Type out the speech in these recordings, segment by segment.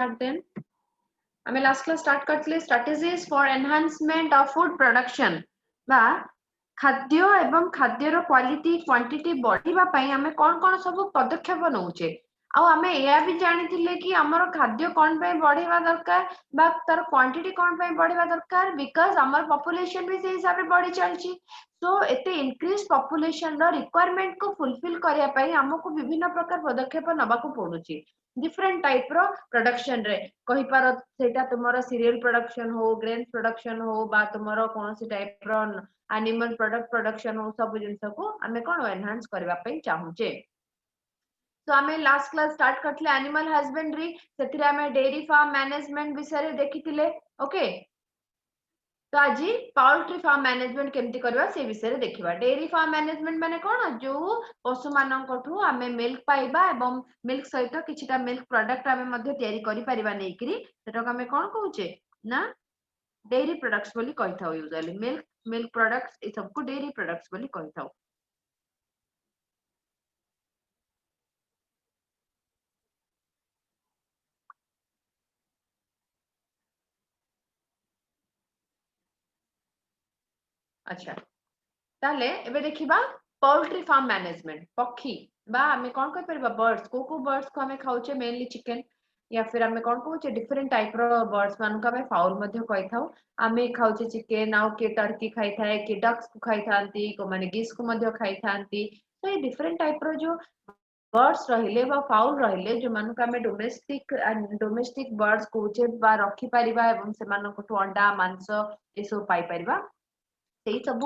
start then. आमे last class start करथिले strategies for enhancement of food production बा खाद्य एवं खाद्यर क्वालिटी क्वांटिटी बढ़िबा पई आमे कोन सब पदक्षेप नउचे आ आमे एया भी जानिथिले कि हमर खाद्य कोन पई बढ़िबा दरकार बा तार क्वांटिटी कोन पई बढ़िबा दरकार बिकॉज़ हमर पॉपुलेशन भी से हिसाब रे बढ़ी चलची सो एते इंक्रीज पॉपुलेशन रो रिक्वायरमेंट को फुलफिल करिया पई हमको विभिन्न प्रकार पदक्षेप नबा को पडुची डिफरेंट टाइप रो प्रोडक्शन रे कहि पार सेटा तुमरो सीरियल प्रोडक्शन हो ग्रेन प्रोडक्शन हो बा तुमरो कोनसी टाइप रो एनिमल प्रोडक्ट प्रोडक्शन हो सब जिंस को हमें कोन एनहांस करबा पई चाहूचे तो हमें लास्ट क्लास स्टार्ट करथिले एनिमल हस्बेंडरी सेथिरे हमें डेयरी फार्म मैनेजमेंट विषय देखिथिले ओके तो आज पाउल्ट्री फार्म मैनेजमेंट केमती करबा से विषय देखिबा डेयरी फार्म मैनेजमेंट माने कोन जो पशु मानकठू हमें मिल्क पाइबा एवं मिल्क सहित किछिटा मिल्क प्रोडक्ट हमें मध्ये तयारी करि परिबा नेकिरी सेटा हमें कोन कहूचे ना डेयरी प्रोडक्ट्स बोली कहिथाउ यूजुअली मिल्क मिल्क प्रोडक्ट्स ए सब को डेयरी प्रोडक्ट्स बोली कहिथाउ अच्छा ताले एबे देखिबा पोल्ट्री फार्म मैनेजमेंट पक्षी बा हमें कोन कहि परबा बर्ड्स को बर्ड्स को हमें खाउचे मेनली चिकन या फिर हमें कोन कहउचे डिफरेंट टाइप रो बर्ड्स मान को हमें फाउल मध्ये कहि थाउ हमें खाउचे चिकन आउ के टर्की खाइ थाए के डक्स को खाइ थांती को माने गिस को मध्ये खाइ थांती तो ये डिफरेंट टाइप रो जो बर्ड्स रहिले बा फाउल रहिले जो मान को हमें डोमेस्टिक बर्ड्स कहउचे बा रखि परिबा एवं से मान को अंडा मांस ए सब पाई परिबा सेही सब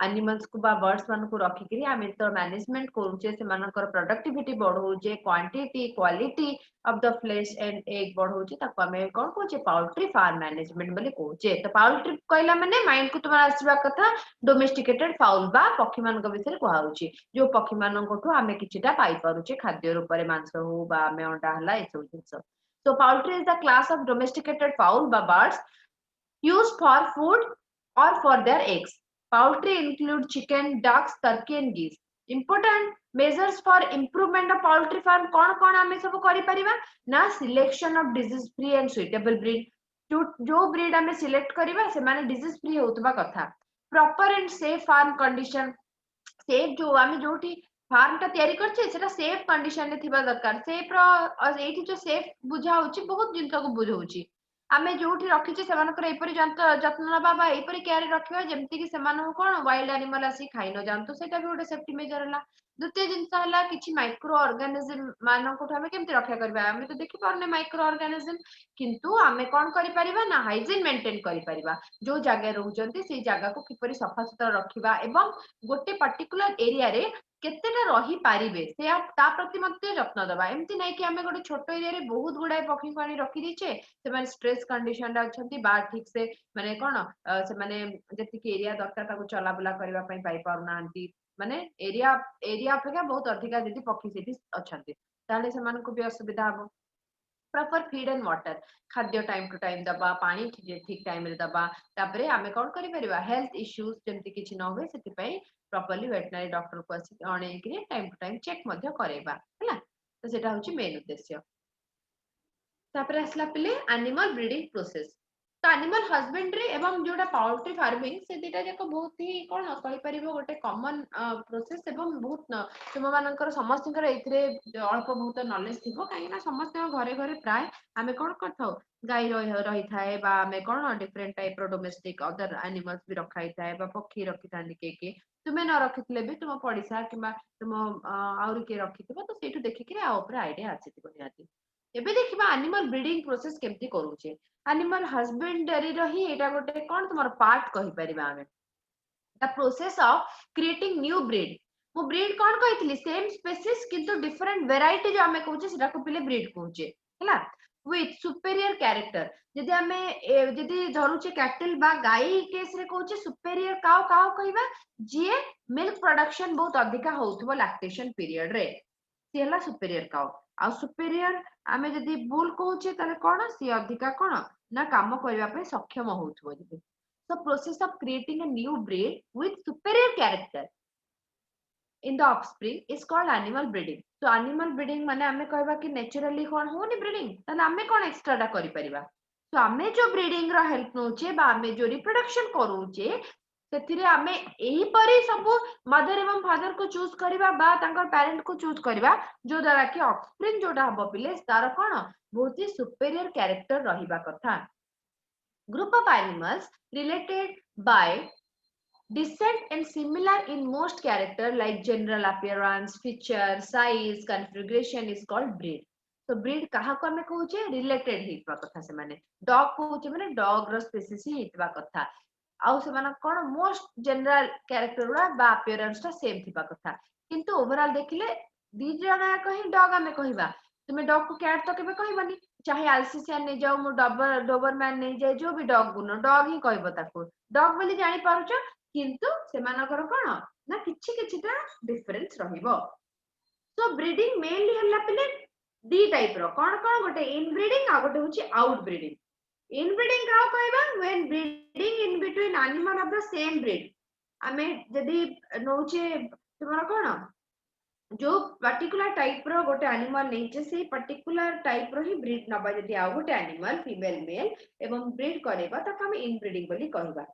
एनिमल्स को बा बर्ड्स मान को रखी करी आमे तो मैनेजमेंट करूचे से मानकर प्रोडक्टिविटी बढ़ाउचे quantity quality of the flesh and egg बढ़ाउचे ताको आमे कोन कहउचे पाउल्ट्री फार्म मैनेजमेंट बोली कहउचे तो पाउल्ट्री कहला माने माइंड को तुम्हारा आसीबा कथा डोमेस्टिकेटेड फाउल बा पक्षी मान को विषय कहउची जो पक्षी मान कोठू आमे किछिटा पाई परुचे खाद्य रूप रे मांस हो बा आमे अंडा हला ए सब जिंस so poultry is the class of domesticated fowl by birds used for food or for their eggs. Poultry include chicken, ducks, turkey and geese. Important measures for improvement of poultry farm कौन आमे सब करि परिबा ना selection of disease free and suitable breed जो breed आमे select करिबा से माने डिजीज फ्री होतबा कथा proper and safe farm condition safe जो आमे जोठी फार्म ता तयारी करछे सेटा सेफ कंडीशन रे थिबा दरकार सेफ रो एठी जो सेफ बुझा होची बहुत जिंस को बुझौची आमे जोठी रखिचे सेमानकर एपरि जत्न नबा बा एपरि केयर रखिबा जेमति कि सेमानको कोन वाइल्ड एनिमल आसी खाइ न जानतो सेटा भी ओटे सेफ्टी मेजर हला द्वितीय जिंस हला किछि माइक्रो ऑर्गेनिज्म मानको हमें केमति रक्षा करबा आमे तो देखि पारने माइक्रो ऑर्गेनिज्म किंतु आमे कोन करि परिबा ना हाइजीन मेंटेन करि परिबा जो जगह रहउचंती से जगह को किपरि सफा सुतरा रखिबा एवं गोटे पर्टिकुलर एरिया रे केतेटा रही पारिबे से ता प्रति मते जत्न दबा एमति नै कि आमे गोटे छोटो एरिया रे बहुत गुडाय पक्षी पानी रखि दिछे से माने स्ट्रेस कंडीशन रे अछंती बा ठीक से माने कोन से माने जति कि एरिया दरकार ताको चला बुला करबा पई पाई पार नांती माने एरिया एरिया अपेक्षा बहुत अधिका जति पक्षी सेठी अछंती ताले से मानको भी असुविधा हबो प्रॉपर फीड एंड वाटर खाद्य टाइम टू टाइम दबा पानी ठीक टाइम रे दबा तापरे आमे कोन करि परिबा हेल्थ इश्यूज जेमति किछि न होय सेति पई प्रॉपर्ली वेटनरी डॉक्टर को आसी अणे कि टाइम टू टाइम चेक मध्ये करेबा हला तो सेटा होची मेन उद्देश्य तापरे आसला पिले एनिमल ब्रीडिंग प्रोसेस तो एनिमल हस्बेंडरी एवं जोटा पाउल्ट्री फार्मिंग से दिटा जाक बहुत ही कोन कहि परिबो गोटे कॉमन प्रोसेस एवं बहुत तुम मानकर समस्तकर एथिरे अल्प बहुत नॉलेज थिबो काहे ना समस्त घरे घरे प्राय आमे कोन करथाउ गाय रही थाए बा आमे कोन डिफरेंट टाइप रो डोमेस्टिक अदर एनिमल्स भी रखाई थाए बा पक्षी रखि थांदी के तुमे न रखितले भी तुम पडिसा किबा तुम आउरी के रखिथिबो तो सेठु देखि कि आ ऊपर आईडिया आसीथिबो निहाती एबे देखिबा एनिमल ब्रीडिंग प्रोसेस केमती करूचे एनिमल हस्बेंडरी रही एटा गोटे कोन तुमर पार्ट कहि परिबा आमे the process of creating new breed मु ब्रीड कोन कहितली सेम स्पीसीज किंतु डिफरेंट वेराइटी जो आमे कहूचे सेटा को पिले ब्रीड कहूचे हला विथ सुपेरियर कैरेक्टर जदि आमे जदि धरुचे कैटल बा गाई केस रे कहूचे सुपेरियर काउ काउ कहिबा जे मिल्क प्रोडक्शन बहुत अधिका होउथबो लैक्टेशन पीरियड रे सी हला सुपेरियर काउ आ सुपेरियर आमे जदि बुल कहूचे ताले कोन सी अधिका कोन ना काम करबा पे सक्षम होउथबो जदि so process of creating a new breed with superior character in the offspring is called animal breeding तो एनिमल ब्रीडिंग माने आमे कहबा कि नेचुरली कोन होनी ब्रीडिंग ताले आमे कोन एक्स्ट्राटा करि परिबा तो आमे जो ब्रीडिंग रो हेल्प नोचे बा आमे जो रिप्रोडक्शन करूचे सेथिरे आमे एही परी सब मदर एवं फादर को चूज करिबा बा तांकर पेरेंट को चूज करिबा जो द्वारा कि ऑफस्प्रिंग जोटा हबो पिले तार कोन बहुत ही सुपीरियर कैरेक्टर रहिबा कथा group of animals related by descent and similar in most character like general appearance feature size configuration is called breed तो breed कहा को हमें कहूचे related हितवा कथा से माने dog कहूचे माने dog रो species ही हितवा कथा आउ से माने कोन most general character गुडा बा appearance टा सेम थिबा कथा किंतु ओवरऑल देखिले दी जणा कहि dog हमें कहिबा तुमे dog को cat तो केबे कहिबानी चाहे अल्सेशियन ने जाओ मु डोबरमैन ने जाए जो भी डॉग गुनो डॉग ही कहबो ताको डॉग बोली जानि पारुछ किंतु सेमानकर कोन ना किछि किछिटा डिफरेंस रहिबो सो ब्रीडिंग मेनली हल्ला पिले दी टाइप रो कोन कोन गोटे इन ब्रीडिंग आ गोटे होची आउट ब्रीडिंग इन ब्रीडिंग का कहबा when breeding in between animal of the same breed आमे जदी नोचे तुम्हारा कोन जो पर्टिकुलर टाइप रो गोटे एनिमल नेचे से पर्टिकुलर टाइप रो ही ब्रीड नबा जदी आ गोटे एनिमल फीमेल मेल एवं ब्रीड करेबा त हम इन ब्रीडिंग बोली कहबा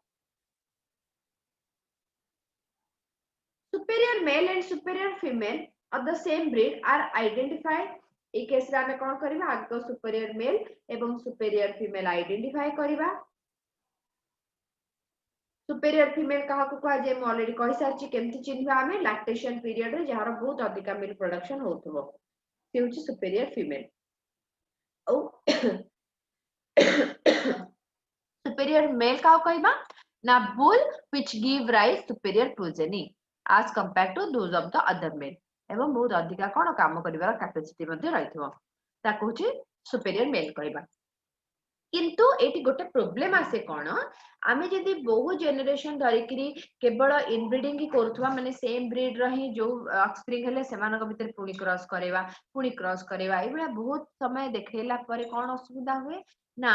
superior male and superior female of the same breed are identified A case रे हमें कोन करबा आगो superior male एवं superior female आइडेंटिफाई करबा superior female कहा को कहा जे म ऑलरेडी कहि सारची केमति चिन्हबा हमें लैक्टेशन पीरियड रे जहार बहुत अधिक मिल्क प्रोडक्शन होतबो से होची superior female ओ superior male का कहबा ना bull which give rise superior progeny as compared to those of the other male एवं बहुत अधिक कोन काम करिवार कैपेसिटी मध्ये रहिथबो ता कहूची superior male कहबा किंतु एटी गोटे प्रॉब्लम आसे कोन आमे जदी बहु जनरेशन धरिकरी केवल इनब्रीडिंग ही करथवा माने सेम ब्रीड रही जो ऑफस्प्रिंग हेले सेमानक भीतर पुनी क्रॉस करेवा एबला बहुत समय देखेला परे कोन असुविधा हुए ना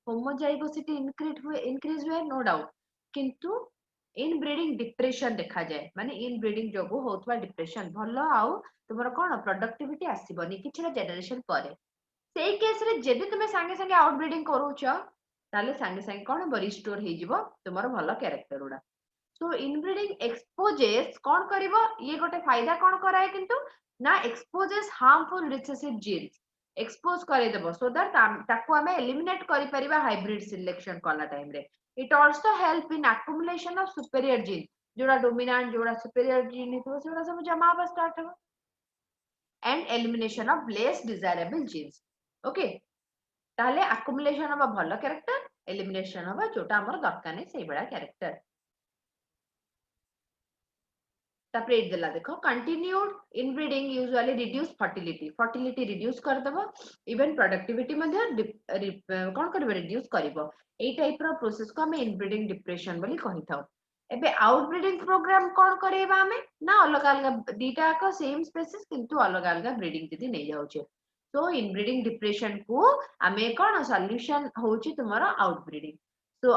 होमोजाइगोसिटी इंक्रीज हुए नो डाउट किंतु इन ब्रीडिंग डिप्रेशन देखा जाए माने इन ब्रीडिंग जोगु होतवा डिप्रेशन भलो आउ तुमर कोन प्रोडक्टिविटी आसीबनी किछरा जनरेशन परे सेई केस रे जदी तुमे संगे संगे आउट ब्रीडिंग करूछ ताले संगे संगे कोन रिस्टोर हे जिवो तुमर भलो कैरेक्टर उडा सो इन ब्रीडिंग एक्सपोजेस कोन करिवो ये गोटे फायदा कोन कराय किंतु ना exposes harmful recessive genes expose करे देबो सो दैट ताको हमें एलिमिनेट करि परिबा हाइब्रिड सिलेक्शन कला टाइम रे it also help in accumulation of superior gene जोड़ा डोमिनेंट जोड़ा सुपीरियर जीन हितो जोड़ा सब जमा होबा स्टार्ट हो and elimination of less desirable genes okay ताले एक्युमुलेशन ऑफ भलो कैरेक्टर एलिमिनेशन ऑफ जोटा हमर दरकार नै सेही बडा कैरेक्टर तापरे एट देला देखो continued inbreeding usually reduce fertility reduce कर देबो इवन प्रोडक्टिविटी मध्ये कोन करबे रिड्यूस करबो ए टाइप रो प्रोसेस को हम इनब्रीडिंग डिप्रेशन बोली कहि थाउ एबे आउटब्रीडिंग प्रोग्राम कोन करेबा हमें ना अलग अलग डीटा को सेम स्पीशीज किंतु अलग अलग ब्रीडिंग जदी नै जाउछे so inbreeding depression को आमे कोन सॉल्यूशन होची तुम्हारा आउटब्रीडिंग so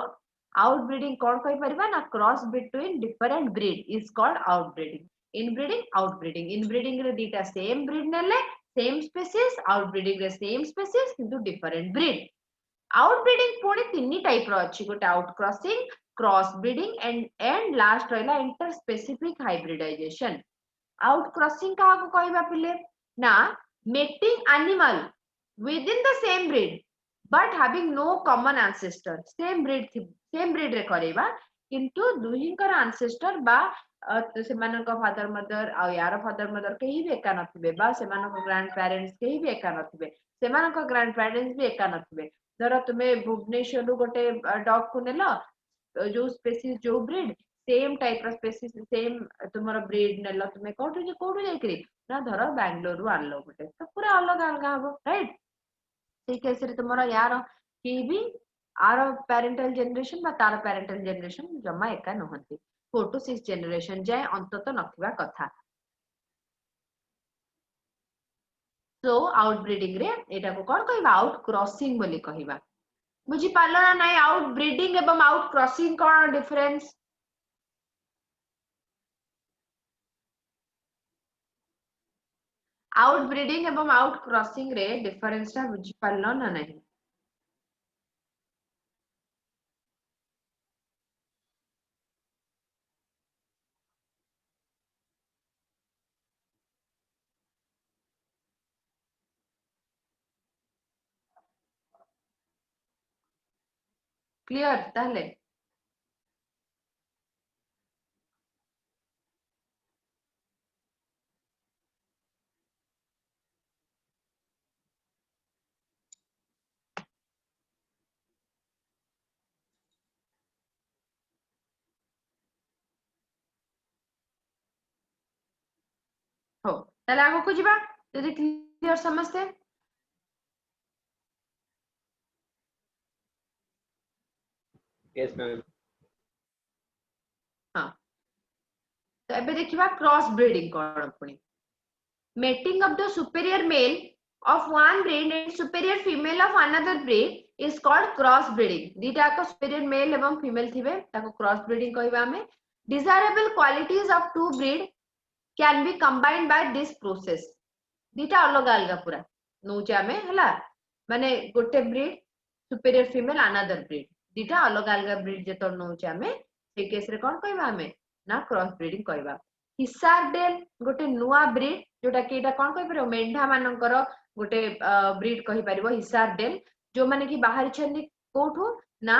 outbreeding कौन कहि परिबा ना cross between different breed is called outbreeding inbreeding outbreeding inbreeding रे दीटा सेम ब्रीड नेले सेम स्पीशीज आउटब्रीडिंग रे सेम स्पीशीज किंतु डिफरेंट ब्रीड आउटब्रीडिंग पुणी तीन टाइप रो अछि गोटे outcrossing cross breeding and last रहला interspecific hybridization outcrossing का को कहबा पिले ना mating animal within the same breed but having no common ancestor same breed रे करेबा किंतु दुहिंकर ancestor बा सेमानक फादर मदर आ यार फादर मदर केही भी एका नथिबे बा सेमानक ग्रैंड पेरेंट्स केही भी एका नथिबे सेमानक ग्रैंड पेरेंट्स भी एका नथिबे धर तुमे भुवनेश्वर गोटे डॉग को नेलो जो स्पेसीज जो ब्रीड सेम टाइप रो स्पेसीज सेम तुमरो ब्रीड नेलो तुमे कोठु जाईकरी ना धर बैंगलोर रु आनलो गोटे तो पूरा अलग अलग हबो राइट से केस रे तुमरो यार की भी आर पेरेंटल जनरेशन बा तार पेरेंटल जनरेशन जमा एका नहंती 4 to 6 जनरेशन जाय अंतत नथिबा कथा सो आउट ब्रीडिंग रे एटा को कोन कहबा आउट क्रॉसिंग बोली कहबा बुझी पालो ना नै आउट ब्रीडिंग एवं आउट क्रॉसिंग कोन डिफरेंस आउट ब्रीडिंग एवं आउट क्रॉसिंग रे डिफरेंस टा बुझी पारलो ना नहीं? क्लियर ताहले? हो ताले आगो को जिबा यदि क्लियर समझते। Yes ma'am. हाँ तो एबे देखिबा क्रॉस ब्रीडिंग कोन पुनी mating of the superior male of one breed and superior female of another breed is called cross breeding। दीटा को superior male एवं female थिबे ताको cross breeding कहबा हमें। desirable qualities of two breed can be combined by this process। दीटा अलग अलग पूरा नौचे हमें हला माने गोटे breed superior female another breed दीटा अलग अलग ब्रीड जेतो नौचे हमें से केस रे कोन कहबा हमें ना क्रॉस ब्रीडिंग कहबा। हिसारडेल गोटे नुआ ब्रीड जोटा कि एटा कोन कहि परबो मेंढा मानकर गोटे ब्रीड कहि परबो हिसारडेल जो माने कि बाहर छन्नी कोठो ना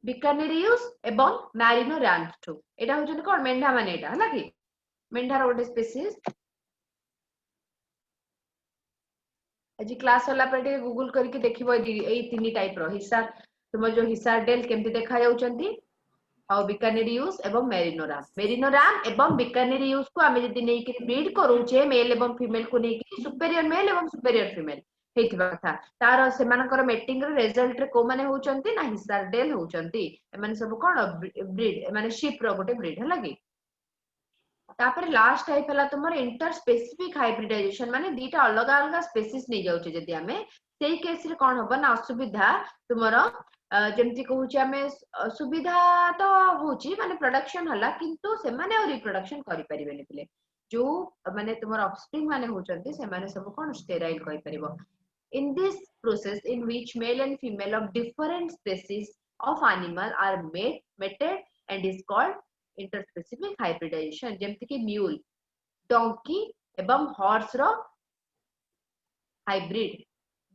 बिकानेरियस एवं मैरिनो रैंचो एटा हो जने कोन मेंढा माने एटा हला कि मेंढार गोटे स्पेसीज। आज क्लास होला पर गूगल करके देखिबो एई तीन टाइप रो हिसार तुम जो हिसारडेल केमती देखा जाउचंती और बिकानेरियस एवं मेरिनोराम एवं बिकानेरियस को आमे जदी नै कि ब्रीड करूचे मेल एवं फीमेल को नै कि सुपेरियर मेल एवं सुपेरियर फीमेल हेतिबा कथा तार सेमानकर मेटिंग रे रिजल्ट रे को माने होउचंती ना हिसारडेल होउचंती ए माने सब कोन ब्रीड माने शिप रो गोटे ब्रीड हला कि। तापर लास्ट टाइप हला तुमर इंटर स्पेसिफिक हाइब्रिडाइजेशन माने दीटा अलग अलग स्पेसीज नै जाउचे जदी हमें सेही केस रे कोन होबा ना असुविधा तुमर जेमती कहूचे हमें सुविधा तो होची माने प्रोडक्शन हला किंतु से माने और रिप्रोडक्शन करि परिबेनी पिले जो माने तुमर ऑफस्प्रिंग माने होचंती से माने सब कोन स्टेराइल कहि परिबो। in this process in which male and female of different species of animal are mated and is called interspecific hybridization जेमती कि म्यूल डोंकी एवं हॉर्स रो हाइब्रिड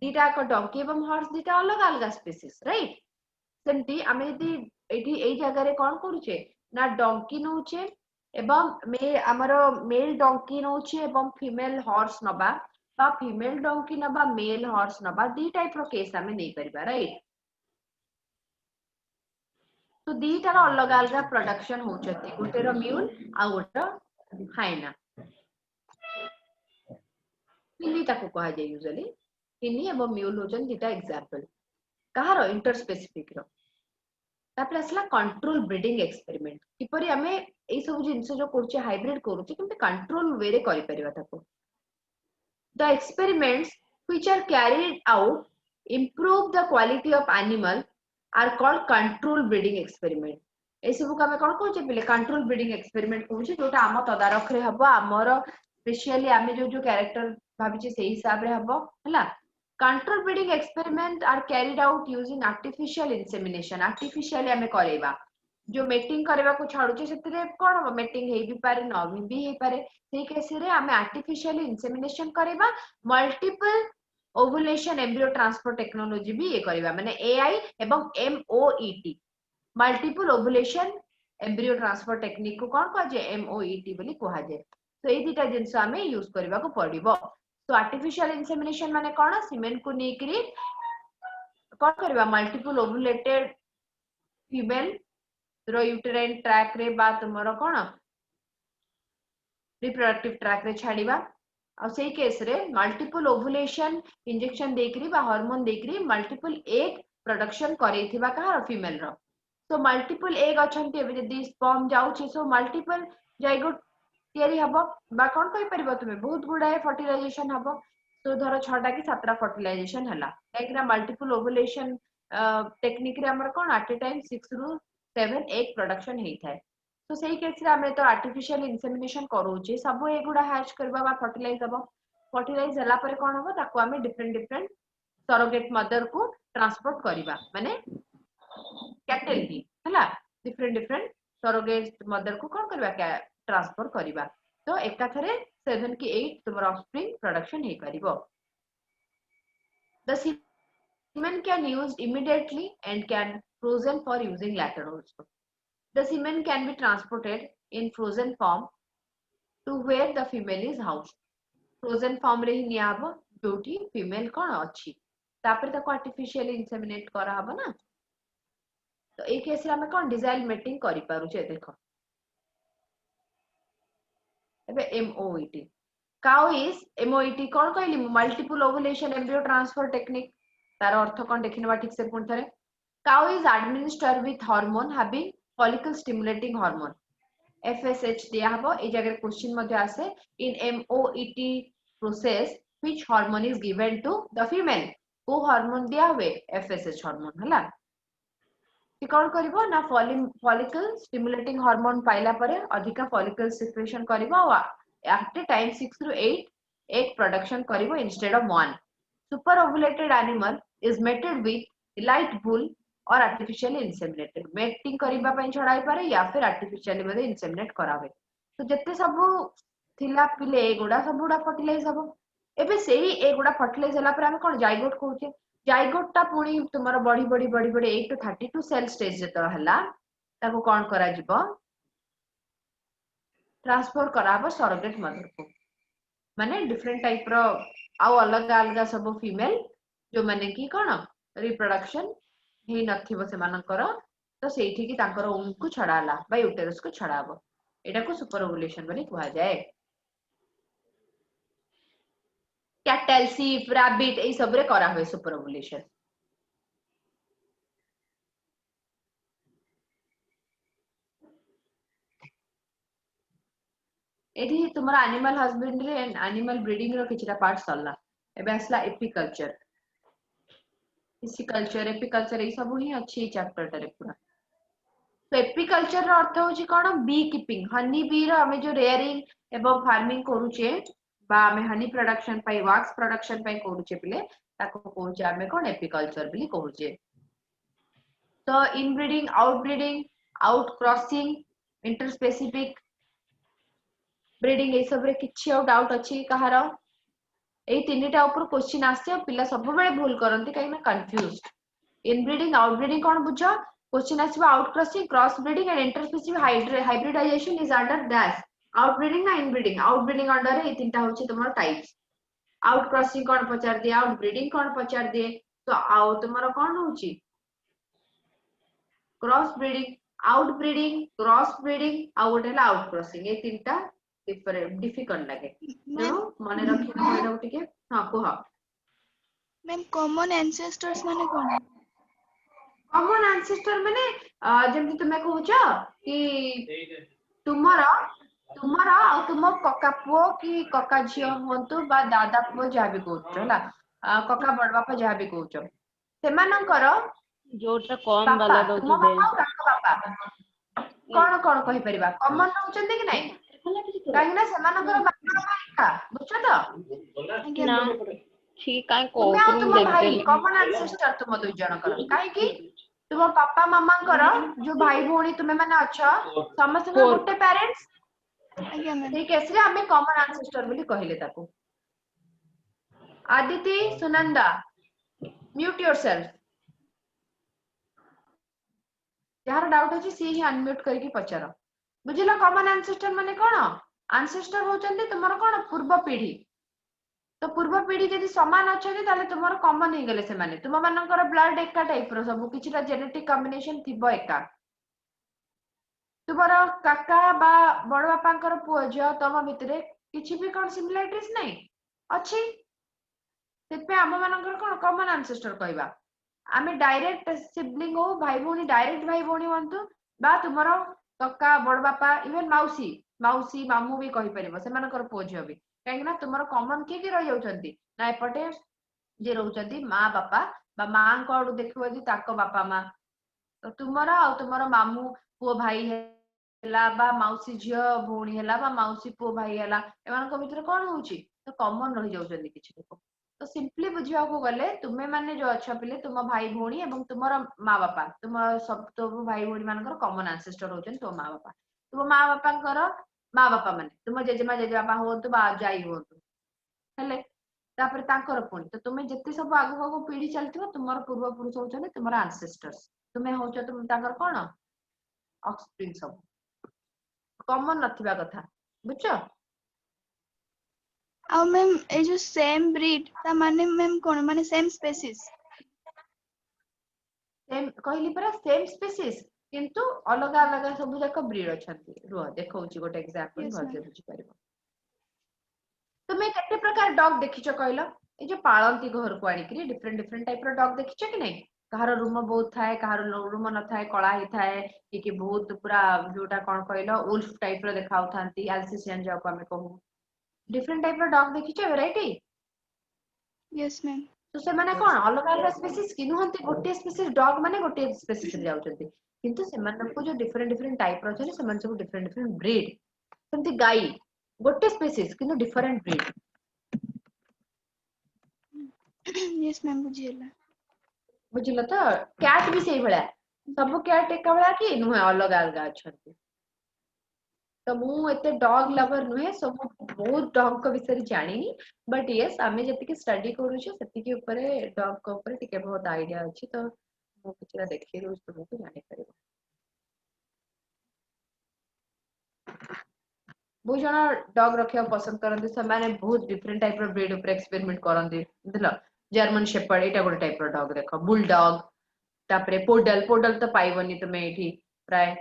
दीटा को डोंकी एवं हॉर्स दीटा अलग अलग स्पीसीज राइट सेमती आमे यदि एठी एई जगह रे कोन करूचे ना डोंकी नउचे एवं हमरो मेल डोंकी नउचे एवं फीमेल हॉर्स नबा बा फीमेल डोंकी नबा मेल हॉर्स नबा दी टाइप रो केस आमे नै करबा राइट। तो दीटार अलग अलग प्रोडक्शन होचती गोटे रो म्यूल आ गोटे हाइना किनी ताको कहा जाय यूजुअली किनी एवं म्यूल होचन दीटा एग्जांपल कहारो इंटर स्पेसिफिक रो। तापर असला कंट्रोल ब्रीडिंग एक्सपेरिमेंट किपरि हमें एई सब जिंस जो करचे हाइब्रिड करूचे किंतु कंट्रोल वे रे करि परिबा ताको। The experiments which are carried out improve the quality of animal are called control breeding experiment। ए सब को हमें कोन कहूचे पिले कंट्रोल ब्रीडिंग एक्सपेरिमेंट कहूचे जोटा हम तदारख रे हबो हमर स्पेशली आमे जो कैरेक्टर भाबिचे सेही हिसाब रे हबो हला। Control breeding experiment are carried out using artificial insemination artificially हमें करेबा जो मेटिंग करबा को छाडुचे सेतरे कोन हो मेटिंग हेई भी पारे न भी हेई पारे सेही केस रे हमें आर्टिफिशियली इंसेमिनेशन करेबा multiple ovulation embryo transfer technology भी ये करबा माने एआई एवं MOET multiple ovulation embryo transfer technique को कोन कह जे एमओईटी बोली कहा जे। तो एई दिटा जिंस हमें यूज करबा को पड़िबो। तो आर्टिफिशियल इंसेमिनेशन माने कोन सीमेंट को नेकरी कोन करबा मल्टीपल ओवुलेटेड फीमेल रो यूटेराइन ट्रैक रे बा तुमरो कोन रिप्रोडक्टिव ट्रैक रे छाड़ीबा और सेही केस रे मल्टीपल ओवुलेशन इंजेक्शन देकरी बा हार्मोन देकरी मल्टीपल एग प्रोडक्शन करैथिबा का फीमेल रो। तो मल्टीपल एग अछंती एबे जदी स्पर्म जाउछि सो मल्टीपल जाइगोट तयारी हबो बा कोन कहि परबो तुमे बहुत गुडाए फर्टिलाइजेशन हबो। तो धरो 6टा कि 7टा फर्टिलाइजेशन हला एकरा मल्टीपल ओवुलेशन टेक्निक रे हमर कोन एट ए टाइम 6 रु 7 एग प्रोडक्शन हेई थाए। तो सही केस रे हमें तो आर्टिफिशियल इंसेमिनेशन करूचे सब एगुडा हैच करबा बा फर्टिलाइज हबो फर्टिलाइज हला परे कोन हबो ताको हमें डिफरेंट डिफरेंट सरोगेट मदर को ट्रांसपोर्ट करबा माने कैटल ही हला डिफरेंट डिफरेंट सरोगेट मदर को कोन करबा ट्रांसफर करबा तो एका थरे 7 की 8 तुमर ऑफस्प्रिंग प्रोडक्शन हे परिबो the semen can used immediately and can frozen for using later also. The semen can be transported in frozen form to where the female is housed. Frozen form रे ही नियाबो जोटी female कोन अछि तापर ताको artificially inseminate करा हबो ना तो ए case रे हमें कोन डिजाइल मेटिंग करि पारु छे देखो एबे MOET cow is MOET कोन कहली multiple ovulation embryo transfer technique तार अर्थ कोन देखिनबा ठीक से पुन थरे cow is administered with hormone having follicle stimulating hormone FSH दिया हबो ए जगह क्वेश्चन मध्ये आसे in MOET process which hormone is given to the female को हार्मोन दिया हुए FSH हार्मोन हला कि कोन करबो ना फॉलिकल स्टिमुलेटिंग हार्मोन पाइला परे अधिका फॉलिकल सिक्रेशन करबो after time 6 to 8 egg production करबो instead of one super ovulated animal is mated with light bull or artificially inseminated mating करबा पई छडाई पारे या फिर artificially मध्ये inseminate करावे तो जत्ते सब थिला पिले एगुडा सबुडा फर्टिलाइज हबो एबे सेही एगुडा फर्टिलाइज हला पर हम कोन जाइगोट कहूचे जाइगोट ता पुणी तुमरो बड़ी बड़ी बड़ी बड़ी 8 to 32 सेल स्टेज जतो हला ताको कोन करा जिवो ट्रांसफर कराबो सरोगेट मदर को माने डिफरेंट टाइप रो आउ अलग अलग सब फीमेल जो माने की कोन रिप्रोडक्शन हे नथिबो से मानकर तो सेठी की तांकर ओम को छडाला बा यूटेरस को छडाबो एटा को सुपर ओवुलेशन बनी कुआ जाए कैटल सीप रैबिट ए सब रे करा होय सुपर ओवुलेशन एठी तुमरा animal husbandry and animal breeding रो किछटा पार्ट सरला एबे असला एपिकल्चर एपिकल्चर ए सब ही अच्छी चैप्टर रे पूरा तो एपिकल्चर रो अर्थ होची कोन बी कीपिंग हनी बी रो हमें जो रेयरिंग एवं फार्मिंग करूचे बा हमें हनी प्रोडक्शन पाई वैक्स प्रोडक्शन पाई करूचे बिले ताको कहूचे हमें कोन एपिकल्चर बिली कहूचे तो inbreeding outcrossing interspecific breeding ए सब रे किछि आउट डाउट अछि कहारो ए तीनटा ऊपर क्वेश्चन आसे पिला सब बेले भूल करंती काई ना कंफ्यूज्ड इनब्रीडिंग आउटब्रीडिंग कोन बुझो क्वेश्चन आसीबा out cross breeding and interspecific hybridization is under dash outbreeding ना इनब्रीडिंग आउटब्रीडिंग अंडर ए तीनटा होची तुमर टाइप्स आउट क्रॉसिंग कोन पचार दिए आउटब्रीडिंग कोन पचार दिए तो आउ तुमर कोन होची cross breeding outbreeding cross breeding आ गोटेला आउट क्रॉसिंग ए तीनटा डिफिकल्ट लगे तेणु मन रखी कहला टिके हां कुह मैम कॉमन एंसेस्टर्स माने कोन कॉमन एंसेस्टर माने जेमति तुमे कहूछ कि तुमरा तुमरा आ तुम कका पुओ कि कका झियो होंतु बा दादा पुओ जा भी कहूछ हला कका बड़ बापा जा भी कहूछ सेमानकर जोटा कम वाला दउछु दे कोन कोन कहि परिबा कॉमन रहउचंदी कि नै काहे ना सेमानकर बापा माइका बुझछ तो ना ठीक है को तुम तुम भाई कॉमन एंसेस्टर तुम दुई जण कर काहे कि तुम पापा मामा कर जो भाई भौणी तुमे माने अच्छा समस्त को गुटे पेरेंट्स आज्ञा मैम ठीक है इसलिए हमें कॉमन एंसेस्टर बोली कहिले ताको आदिति सुनंदा म्यूट योरसेल्फ यार डाउट अछि सी ही अनम्यूट करके पचारो बुझिला कॉमन एंसेस्टर माने कोन एंसेस्टर होचंदी तुमर कोन पूर्व पीढ़ी तो पूर्व पीढ़ी यदि समान अच्छे ताले तुमर कॉमन ही गले से माने तुम मानकर ब्लड एका टाइप रो सब किछिटा जेनेटिक कॉम्बिनेशन थिबो एका तुमर काका बा बड़ बापांकर पुओ झियो तम भितरे किछि भी कोन सिमिलरिटीज नै अछि तेपे हम मानकर कोन कॉमन एंसेस्टर कहबा आमे डायरेक्ट सिबलिंग हो भाई भौणी डायरेक्ट भाई भौणी हंतु बा तुमर कक्का बड़ बापा इवन माउसी माउसी मामू भी कहि परिबो से मानकर पुओ झियो भी काहे ना तुमर कॉमन के रहि जाउछंती ना एपटे जे रहउछंती मां बापा बा मां को आडू देखबो दी ताको बापा मां तो तुमर आ तुमर मामू पुओ भाई है ହେଲା बा मौसी झियो भौणी ହେଲା बा मौसी पुओ भाई ହେଲା एमानक भितर कोन होउची तो कॉमन रही जाउछन्ती किछि लोक तो सिंपली बुझिया को गले तुमे माने जो अच्छा पिले तुम भाई भौणी एवं तुमर माँ बापा तुम सब तो भाई भौणी मानकर कॉमन एंसेस्टर होचन तो माँ बापा तुम माँ बापांकर माँ बापा माने तुम जेजेमा जेजेबापा होतु बा जाई होतु हेले तापर तांकर पुणी तो तुमे जत्ते सब आगु आगु पीढ़ी चलथिबो तुमर पूर्व पुरुष होचन तुमर एंसेस्टर्स तुमे होचो तुम तांकर कोन ऑफस्प्रिंग सब कॉमन नथिबा कथा बुझछो आ मैम ए जो सेम ब्रीड ता माने मैम कोन माने सेम स्पेसीज सेम कहली परा सेम स्पीसीज किंतु अलग अलग सब जाक ब्रीड अछंती रुह देखौची गोटे एग्जांपल यस मैम भलसे बुझी परिबो तुमे केते प्रकार डॉग देखिचो कहलो ए जो पाळंती घर को आनी डिफरेंट डिफरेंट टाइप रो डॉग देखिचो कि नहीं कहार रूम बहुत थाए कहार रूम न थाए कला ही थाए कि बहुत पूरा जोटा कोन कहलो वुल्फ टाइप रो देखाउ थांती एल्सेशियन जाको हमें कहू डिफरेंट टाइप रो डॉग देखिचो वैरायटी यस मैम तो से माने कोन अलग अलग स्पीसीज कि नुहंती गोटे स्पीसीज डॉग माने गोटे स्पीसीज रे जाउछंती किंतु से मानको जो डिफरेंट डिफरेंट टाइप रो छै से मान सब डिफरेंट डिफरेंट ब्रीड सेमती गाई गोटे स्पीसीज किंतु डिफरेंट ब्रीड यस मैम बुझियला बुझिलो तो कैट भी सही भला सब कैट एका भला कि नुहे अलग अलग अछंती तो मु एते डॉग लवर नुहे सब बहुत डॉग को विषय जानिनी बट यस आमे जति के स्टडी करू छ सेति के ऊपर डॉग को ऊपर टिके बहुत आईडिया अछि तो मु किछरा देखि रहू तुमको जानि परिबो बहुत जन डॉग रखिया पसंद करते से माने बहुत डिफरेंट टाइप रो ब्रीड ऊपर एक्सपेरिमेंट करंती बुझलो जर्मन शेपर्ड एटा गोटे टाइप रो डॉग देखो बुल डॉग तापरे पोडल पोडल तो पाइबनी तुमे एठी प्राय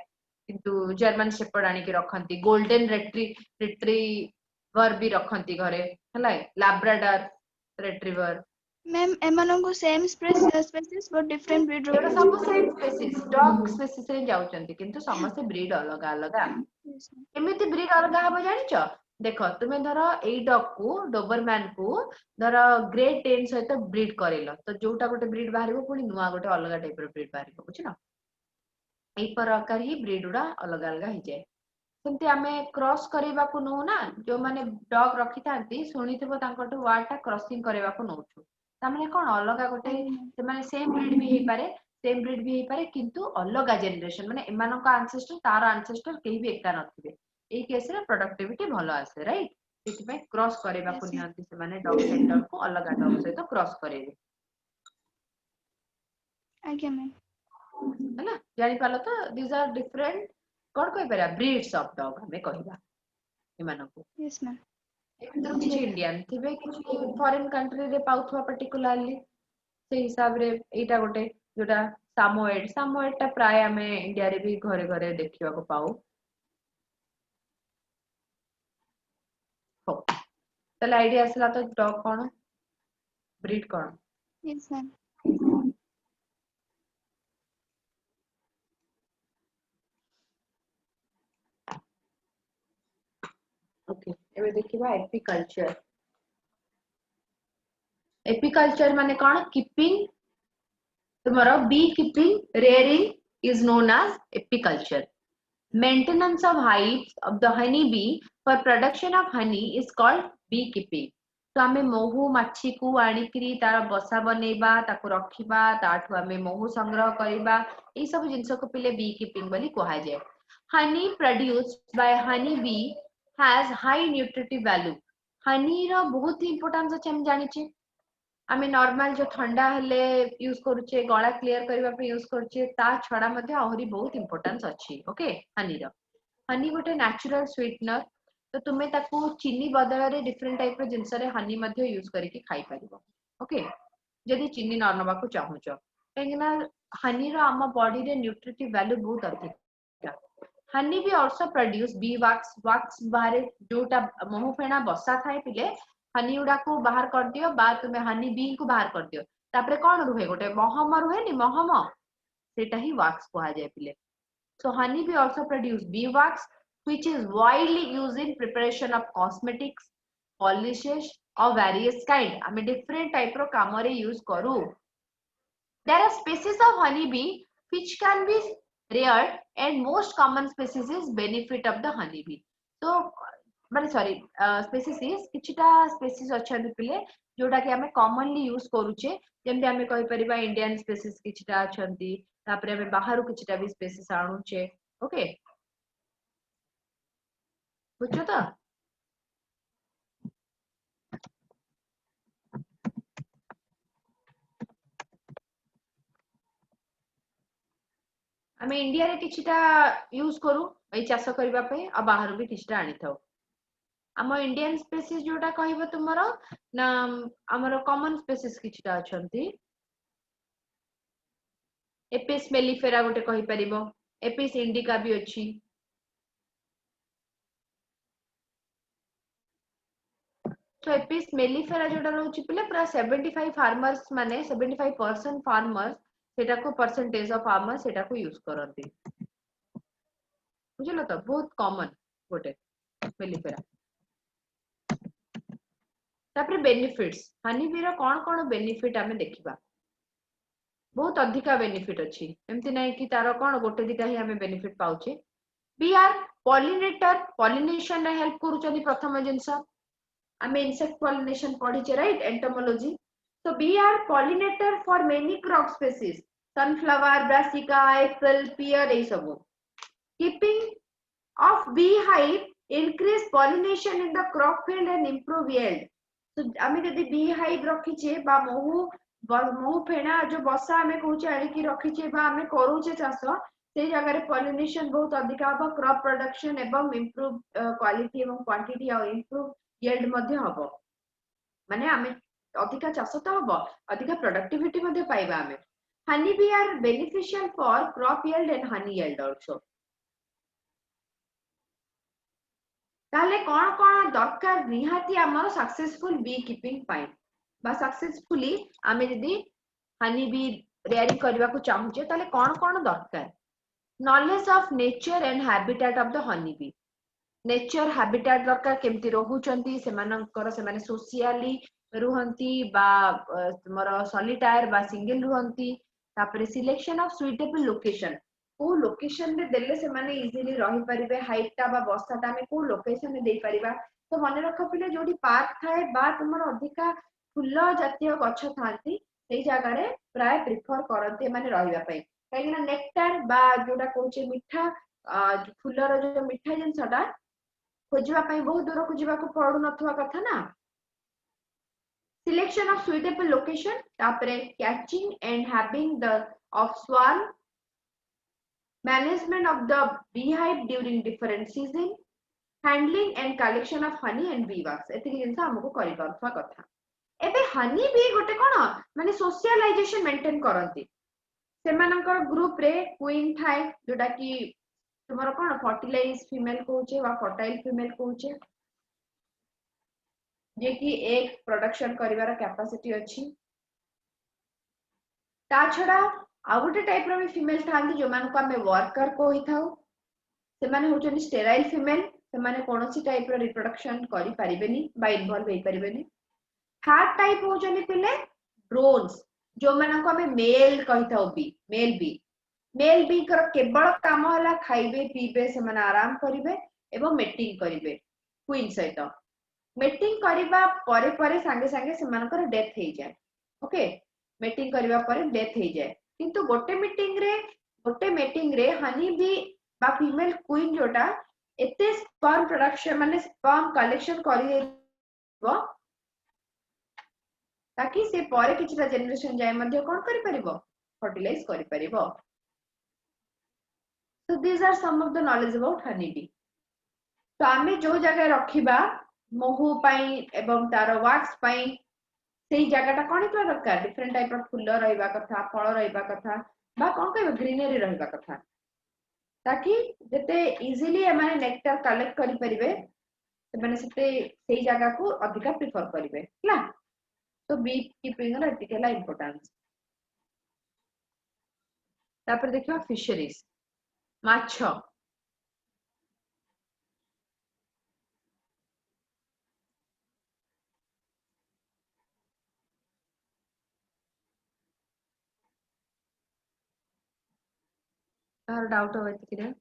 किंतु जर्मन शेपर्ड आनी के रखंती गोल्डन रिट्रीवर भी रखंती घरे हला लैब्राडोर रिट्रीवर मैम एमानन को same species but different breed एटा रखुछ सब सेम स्पीसीज डॉग स्पीसीज रे जाउचंती किंतु समस्त ब्रीड अलग अलग यस मैम एमिति ब्रीड अलग हबो जानिचो देखो तुमे धर एई डॉग को डोबरमैन को धर ग्रेट डेन सहित ब्रीड करेलो तो जोटा गोटे ब्रीड बाहरिबो पुनी नुवा गोटे अलग टाइप रो ब्रीड बाहरिबो बुझिलो एई प्रकार ही ब्रीड उडा अलग अलग ही जाय सेमती आमे क्रॉस करेबा को नो ना जो माने डॉग रखी थांती सुनिथिबो तांकटो वर्ड टा क्रॉसिंग करेबा को नोछु ता माने कोन अलग गोटे आगे मैम से माने सेम ब्रीड भी हे पारे सेम ब्रीड भी हे पारे किंतु अलग जनरेशन माने एमानो का एंसेस्टर तार एंसेस्टर केही भी एका नथिबे एई केस रे प्रोडक्टिविटी भलो आसे राइट इति पे क्रॉस करेबा को यस मैम नियंती से माने डॉग सेंटर को अलग डॉग से तो क्रॉस करेबे आगे मैम हैना जानि पालो तो दीस आर डिफरेंट कोन कहि पारा ब्रीड्स ऑफ डॉग हमें कहिबा एमानो को यस मैम एमितर किछि बुझियला इंडियन थिबे किछि फॉरेन कंट्री रे पाउथवा पर्टिकुलरली से हिसाब रे एटा गोटे जोटा सामोएड टा प्राय हमें इंडिया रे भी घरे घरे देखिबा को पाऊ हो तले आईडिया असला तो डॉग कोन ब्रीड कोन यस मैम ओके एबे देखिबा एपिकल्चर माने कोन कीपिंग तुम्हारा bee keeping rearing is known as apiculture. Maintenance of hives of the honey bee for production of honey is called beekeeping. तो आमे महू माछी को आनिकरी तार बसा बनेबा ताको रखिबा ताठु आमे महू संग्रह करिबा ए सब जिंस को पिले बी कीपिंग बोली कहा जाय honey produced by honey bee has high nutritive value honey रो बहुत इंपोर्टेंस अछि हम जानि छी आमे नॉर्मल जो ठंडा हेले यूज करूचे गला क्लियर करबा पे यूज करूचे ता छडा मध्ये आहुरी बहुत इंपोर्टेंस अछि ओके हनी रो हनी गोटे नेचुरल स्वीटनर तो तुमे ताकू चीनी बदल रे डिफरेंट टाइप रो जिंस रे हनी मध्ये यूज करके खाई परिबो ओके जदी चीनी न नबा को चाहूचो काहेना हनी रो आम बॉडी रे न्यूट्रिटिव वैल्यू बहुत अधिक हनी भी आल्सो प्रोड्यूस बी वैक्स बाहर जोटा महू फेना बसा थाए पिले हनी उडा को बाहर कर दियो बा तुमे हनी बी को बाहर कर दियो तापरे कोन रुहे गोटे महम रुहे नि महम सेटा ही वैक्स कहा जाय पिले so honey bee also produce bee wax which is widely used in preparation of cosmetics polishes of various kind I mean different type ro kamare use karu there are species of honey bee which can be rare and most common species is benefit of the honey bee. So माने sorry species किछिटा species अछन पिले जोटा कि हमें commonly use करूचे जेमते हमें कहि परिबा Indian species किछिटा अछंती तापरे हमें बाहरु किछिटा भी स्पेसीज आणुचे ओके बुझছো तो हमें इंडिया रे किछिटा यूज करू ए चाष करबा पे आ बाहरु भी किछिटा आनी थाओ आम इंडियन स्पेसीज जोटा कहबो तुमरो ना हमरो कॉमन स्पेसीज किछिटा अछंती एपिस मेलिफेरा गोटे कहि परिबो एपिस इंडिका भी अछि तो एपिस मेलिफेरा जोटा रहउची पिले पूरा 75 फार्मर्स माने 75% फार्मर्स सेटा को परसेंटेज ऑफ फार्मर्स सेटा को यूज करंती बुझलो तो बहुत कॉमन गोटे मेलिफेरा तापर बेनिफिट्स हनी बी रो कोन बेनिफिट हमें देखिबा बहुत अधिका बेनिफिट अछि एमति नै कि तारो कोन गोटे दिटा ही हमें बेनिफिट पाउचे बी आर पॉलिनेटर पॉलिनेशन रे हेल्प करूचनी प्रथम जिंस हमें इंसेक्ट पॉलिनेशन पढ़ी छे right entomology so bee are pollinator for many crop species sunflower brassica apple pear ei sabu keeping of beehive increase pollination in the crop field and improve yield so आमे जदी beehive रखी छे बा महू फेना जो बसा आमे कहूचे आली की रखी छे बा आमे करूचे चाष से जगह रे पॉलिनेशन बहुत अधिक हबो क्रॉप प्रोडक्शन एवं इंप्रूव क्वालिटी एवं क्वांटिटी और इंप्रूव यील्ड मध्ये हबो माने आमे अधिका चाष तो हबो अधिका प्रोडक्टिविटी मध्ये पाइबा आमे honey bee are beneficial for crop yield and honey yield also ताले कोन कोन दरकार निहाती हमर सक्सेसफुल बी कीपिंग पाइ बा सक्सेसफुली आमे जदी हनी बी रेयरिंग करबा को चाहूचे ताले कोन दरकार knowledge of nature and habitat of the honey be nature habitat दरकार केमती रहउचंती सेमानकर सेमाने सोशियली रुहंती बा तुमरो सॉलिटायर बा सिंगल रुहंती तापरे सिलेक्शन ऑफ सुइटेबल लोकेशन को लोकेशन रे देले सेमाने इजीली रही परिबे हाइटटा बा बसाटा में को लोकेशन में देई परिबा तो मने रख पिले जोडी पार्क थाए बा तुमरो अधिका फुल्ल जातीय गछ थांती सेई जागा रे प्राय प्रिफर करते माने रहिबा पई काइना नेक्टार बा जोडा कोचे मिठा फुल्लर जो मिठा जिनसटा खोजिबा पई बहुत दूर को जीवा को पड़ू नथवा कथा ना सिलेक्शन ऑफ सुइटेबल लोकेशन तापरे catching and having the of swarm management of the beehive during different season handling and collection of honey and bee wax एति जिंस हमको करि परथवा कथा एबे हनी बी गोटे कोन माने सोशलाइजेशन मेंटेन करंती सेमानकर ग्रुप रे क्वीन थाए जोटा कि तुमरो कोन फर्टिलाइज फीमेल कहूचे वा फर्टाइल फीमेल कहूचे जे कि एक प्रोडक्शन करिवार कैपेसिटी अछि ता छडा आ गोटे टाइप रो फीमेल थांती जो मान को हमें वर्कर को ही थाउ से माने होचनी स्टेराइल फीमेल से माने कोनोसी टाइप रो रिप्रोडक्शन करि परिबेनी बा इन्वॉल्व होई परिबेनी थर्ड टाइप होचनी पिले ड्रोन्स जो मान को हमें मेल कहि थाउ बी मेल बी कर केवल काम होला खाइबे पीबे से माने आराम करिवे एवं मेटिंग करिवे क्वीन सहित मेटिंग करिबा परे परे संगे संगे से मानकर डेथ हे जाय ओके मेटिंग करिबा परे डेथ हे जाय किंतु गोटे मेटिंग रे हनी बी बा फीमेल क्वीन जोटा एते स्पर्म प्रोडक्शन माने स्पर्म कलेक्शन करिबो ताकि से परे किछटा जनरेशन जाय मध्ये कोन करि परिबो फर्टिलाइज करि परिबो so these are some of the knowledge about honey bee तो आमे जो जगह रखिबा महू पई एवं तार वैक्स पई सेही जगहटा कोन इतला दरकार डिफरेंट टाइप ऑफ फुल रहइबा कथा फल रहइबा कथा बा कोन कहबो ग्रीनरी रहइबा कथा ताकि जते इजीली एमाने नेक्टर कलेक्ट करि परिबे माने सेही जगह को अधिका प्रेफर करिवे हला तो बी कीपिंग रा एतिकेला इंपोर्टेंस तापर देखिबा फिशरीज माछ तार डाउट हो एतिकिरे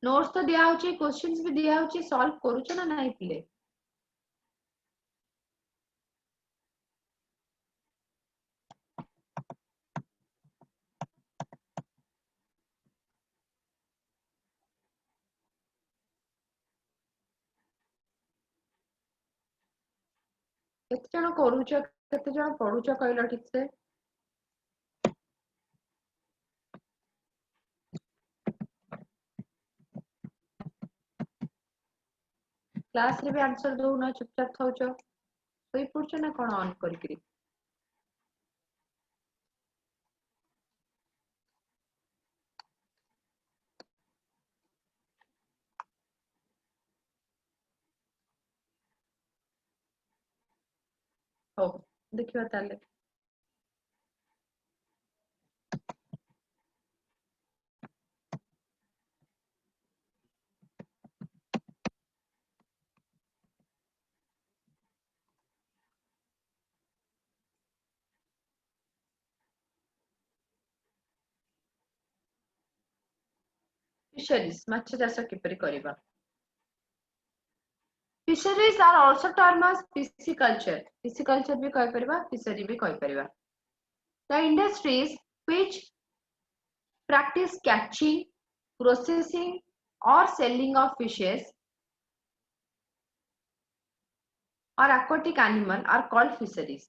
नोट्स तो दिया होची क्वेश्चंस भी दिया होची सॉल्व करूछ ना नहीं पिले केते जण करूछ केते जण पढुछ कहलो ठीक से क्लास रे भी आंसर दो ना चुपचाप थाउछ कोई पुछ ना कोन ऑन करके हो देखियो ताले फिशरीज माछ चाष किपरि करिबा Fisheries are also termed as pisciculture. Pisciculture भी कह परिबा, fishery भी कह परिबा. The industries which practice catching, processing or selling of fishes or aquatic animal are called fisheries.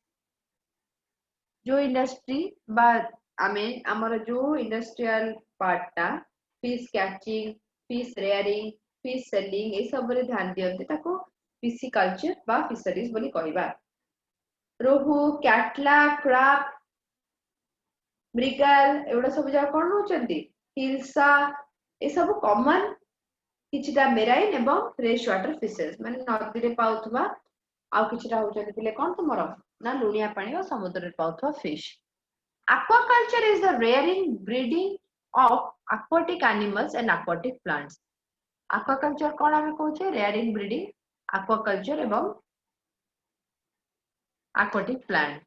जो industry बा आमें हमर जो industrial part टा fish catching, fish rearing, fish selling ए सब रे ध्यान दियंते ताको pisciculture बा fisheries बोली कहबा. रोहू, कैटला, क्रैब, मृगल एवडा सब जा कोन होचंती हिल्सा ए सब कॉमन किछटा मेराइन एवं फ्रेश वाटर फिशेस माने नदी रे पाउथबा आ किछटा होचंती पिले कोन तुमरो ना लुनिया पानी और समुद्र रे पाउथबा fish. Aquaculture is the rearing, breeding of aquatic animals and aquatic plants. Aquaculture कोन हमें कहूचे rearing, breeding, aquaculture एवं aquatic plant.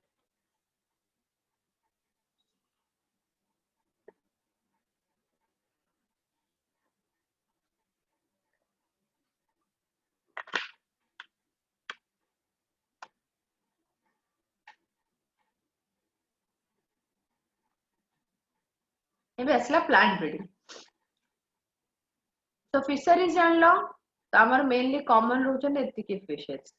एबे असला प्लांट ब्रीडिंग तो फिशरीज जान लो तो हमर मेनली कॉमन रहउछन एतिकी फिशेस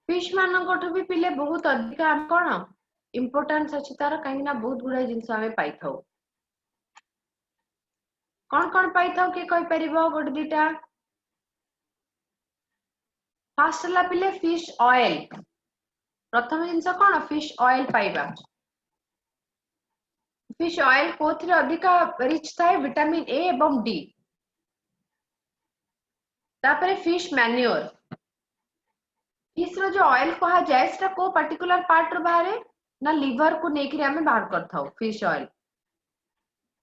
फिश मानकठु भी पिले बहुत अधिक हम कोन इंपोर्टेंस अछि तार कहीं ना बहुत गुडा जिंस हमें पाई थाउ कोन पाई थाउ के कहि परिबो गोट दिटा फर्स्ट ला पिले फिश ऑयल प्रथम जिंस कोन फिश ऑयल पाइबा फिश ऑयल कोथरे अधिक रिच थाए विटामिन ए एवं डी तापरे फिश मैन्योर फिश रो जो ऑयल कहा जाय सेटा को पर्टिकुलर पार्ट रो बाहरे ना लिवर को नेकरी हमें बाहर करथाउ फिश ऑयल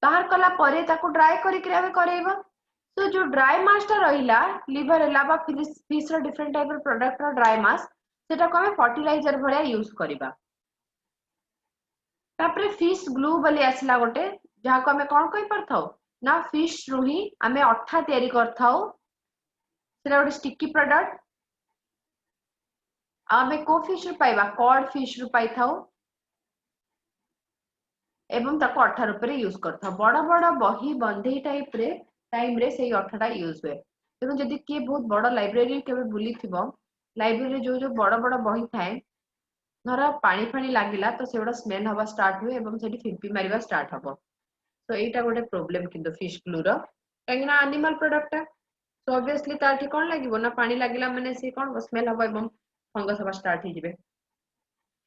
बाहर कला परे ताको ड्राई करी के हमें करेबा तो जो ड्राई मास टा रहिला लिवर हला बा फिश रो डिफरेंट टाइप रो प्रोडक्ट रो ड्राई मास सेटा को हमें फर्टिलाइजर भलिया यूज करिबा तापरे फिश ग्लू बोली आसला गोटे जहा को हमें कोन कहि परथाउ ना फिश रो ही हमें अठा तयारी करथाउ सेटा गोटे स्टिकी प्रोडक्ट आमे को फिश रू पाइबा कॉड फिश रू पाई थाउ एवं ताको अठा रूप रे यूज करथा बड़ बड़ बही बंधे टाइप रे सेही अठाटा यूज हुए तेणु जदि किए बहुत बड़ लाइब्रेरी केबे बुली थिबो लाइब्रेरी जो जो बड़ बड़ बही थाए धर पानी फानी लागिला तो सेगुडा स्मेल हवा स्टार्ट हुए एवं सेठी फिंपी मारिबा स्टार्ट हबो तो एटा गोटे प्रॉब्लम किंतु फिश ग्लू रो काहेकि एनिमल प्रोडक्ट तो ऑब्वियसली ताठी कोन लागिवो ना पानी लागिला माने से कोन स्मेल हबो एवं फंगस हबा स्टार्ट हो जिवे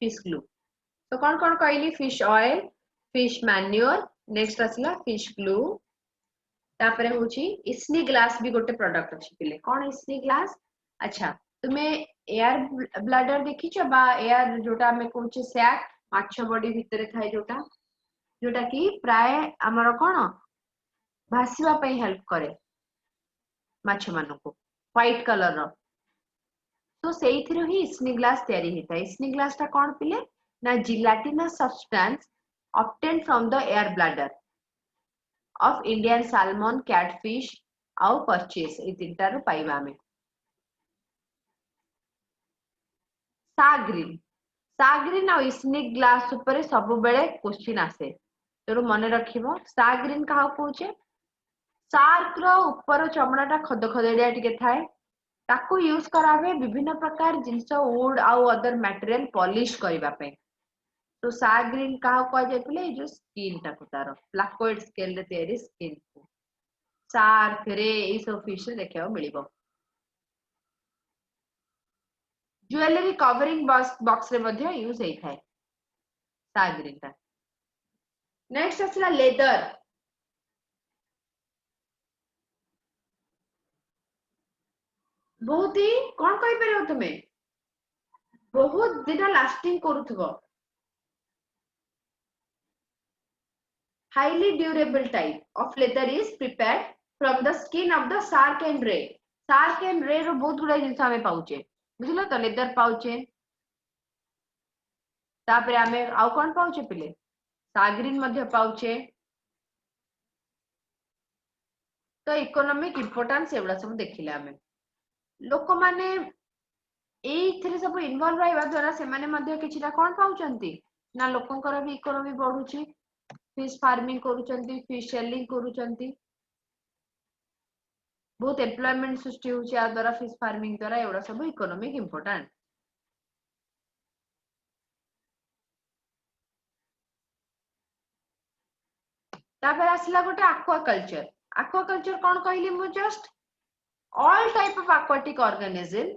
फिश ग्लू तो कोन कहली fish oil fish manure next आसला फिश ग्लू तापरे होची इसनी ग्लास भी गोटे प्रोडक्ट अछि पिले कोन इसनी ग्लास अच्छा तुमे एयर ब्लैडर देखिछ बा एयर जोटा हमें कहूचे सैक माछ बॉडी भितरे थाए जोटा कि प्राय हमर कोन भासीबा पई हेल्प करे माछ मानको व्हाइट कलर रो तो सेइथिरो ही स्नी ग्लास तयारी हेता स्नी ग्लास ता कोन पिले ना gelatinous substance obtained from the air bladder of Indian salmon catfish आउ परचेस ए तीनटा रो पाइबा हमें साग्रीन और स्नेक ग्लास ऊपर सब बेले क्वेश्चन आसे तेणु मन रखिबो साग्रीन कहा कहूचे शार्क रो ऊपर चमड़ाटा खद खदड़िया टिके थाए ताको यूज करा हुए विभिन्न प्रकार जिनस वुड आउ अदर मटेरियल पॉलिश करबा पे तो साग्रीन कहा कह जाय पिले जो स्किन टाको तार प्लाकोइड स्केल रे तयारी स्किन को शार्क रे ए सब फिश देखियो मिलिबो ज्वेलरी कवरिंग बॉक्स रे मध्ये यूज हेइ थाए साग्रीन ता नेक्स्ट असला लेदर बहुत ही कौन कहि परियो तुमे बहुत दिन lasting करूथबो highly durable type of leather is prepared from the skin of the shark and ray रो बहुत गुडा जिंस हमें पाउचे बुझलो तो लेदर पाउचे तापरे हमें आउ कोन पाउचे पिले साग्रीन मध्ये पाउचे तो इकोनॉमिक इंपोर्टेंस एवडा सब देखिले हमें लोक माने एइथिरे सब इन्वॉल्व रहबा द्वारा से माने मध्ये किछिटा कोन पाउचंती ना लोकंकर भी इकोनॉमी बढ़ुची फिश फार्मिंग करूचंती फिश सेलिंग करूचंती बहुत एम्प्लॉयमेंट सृष्टि होची आ द्वारा फिश फार्मिंग द्वारा एवडा सब इकोनॉमिक इंपोर्टेंट तापर आसला गोटे aquaculture कोन कहली मु just all type of aquatic organism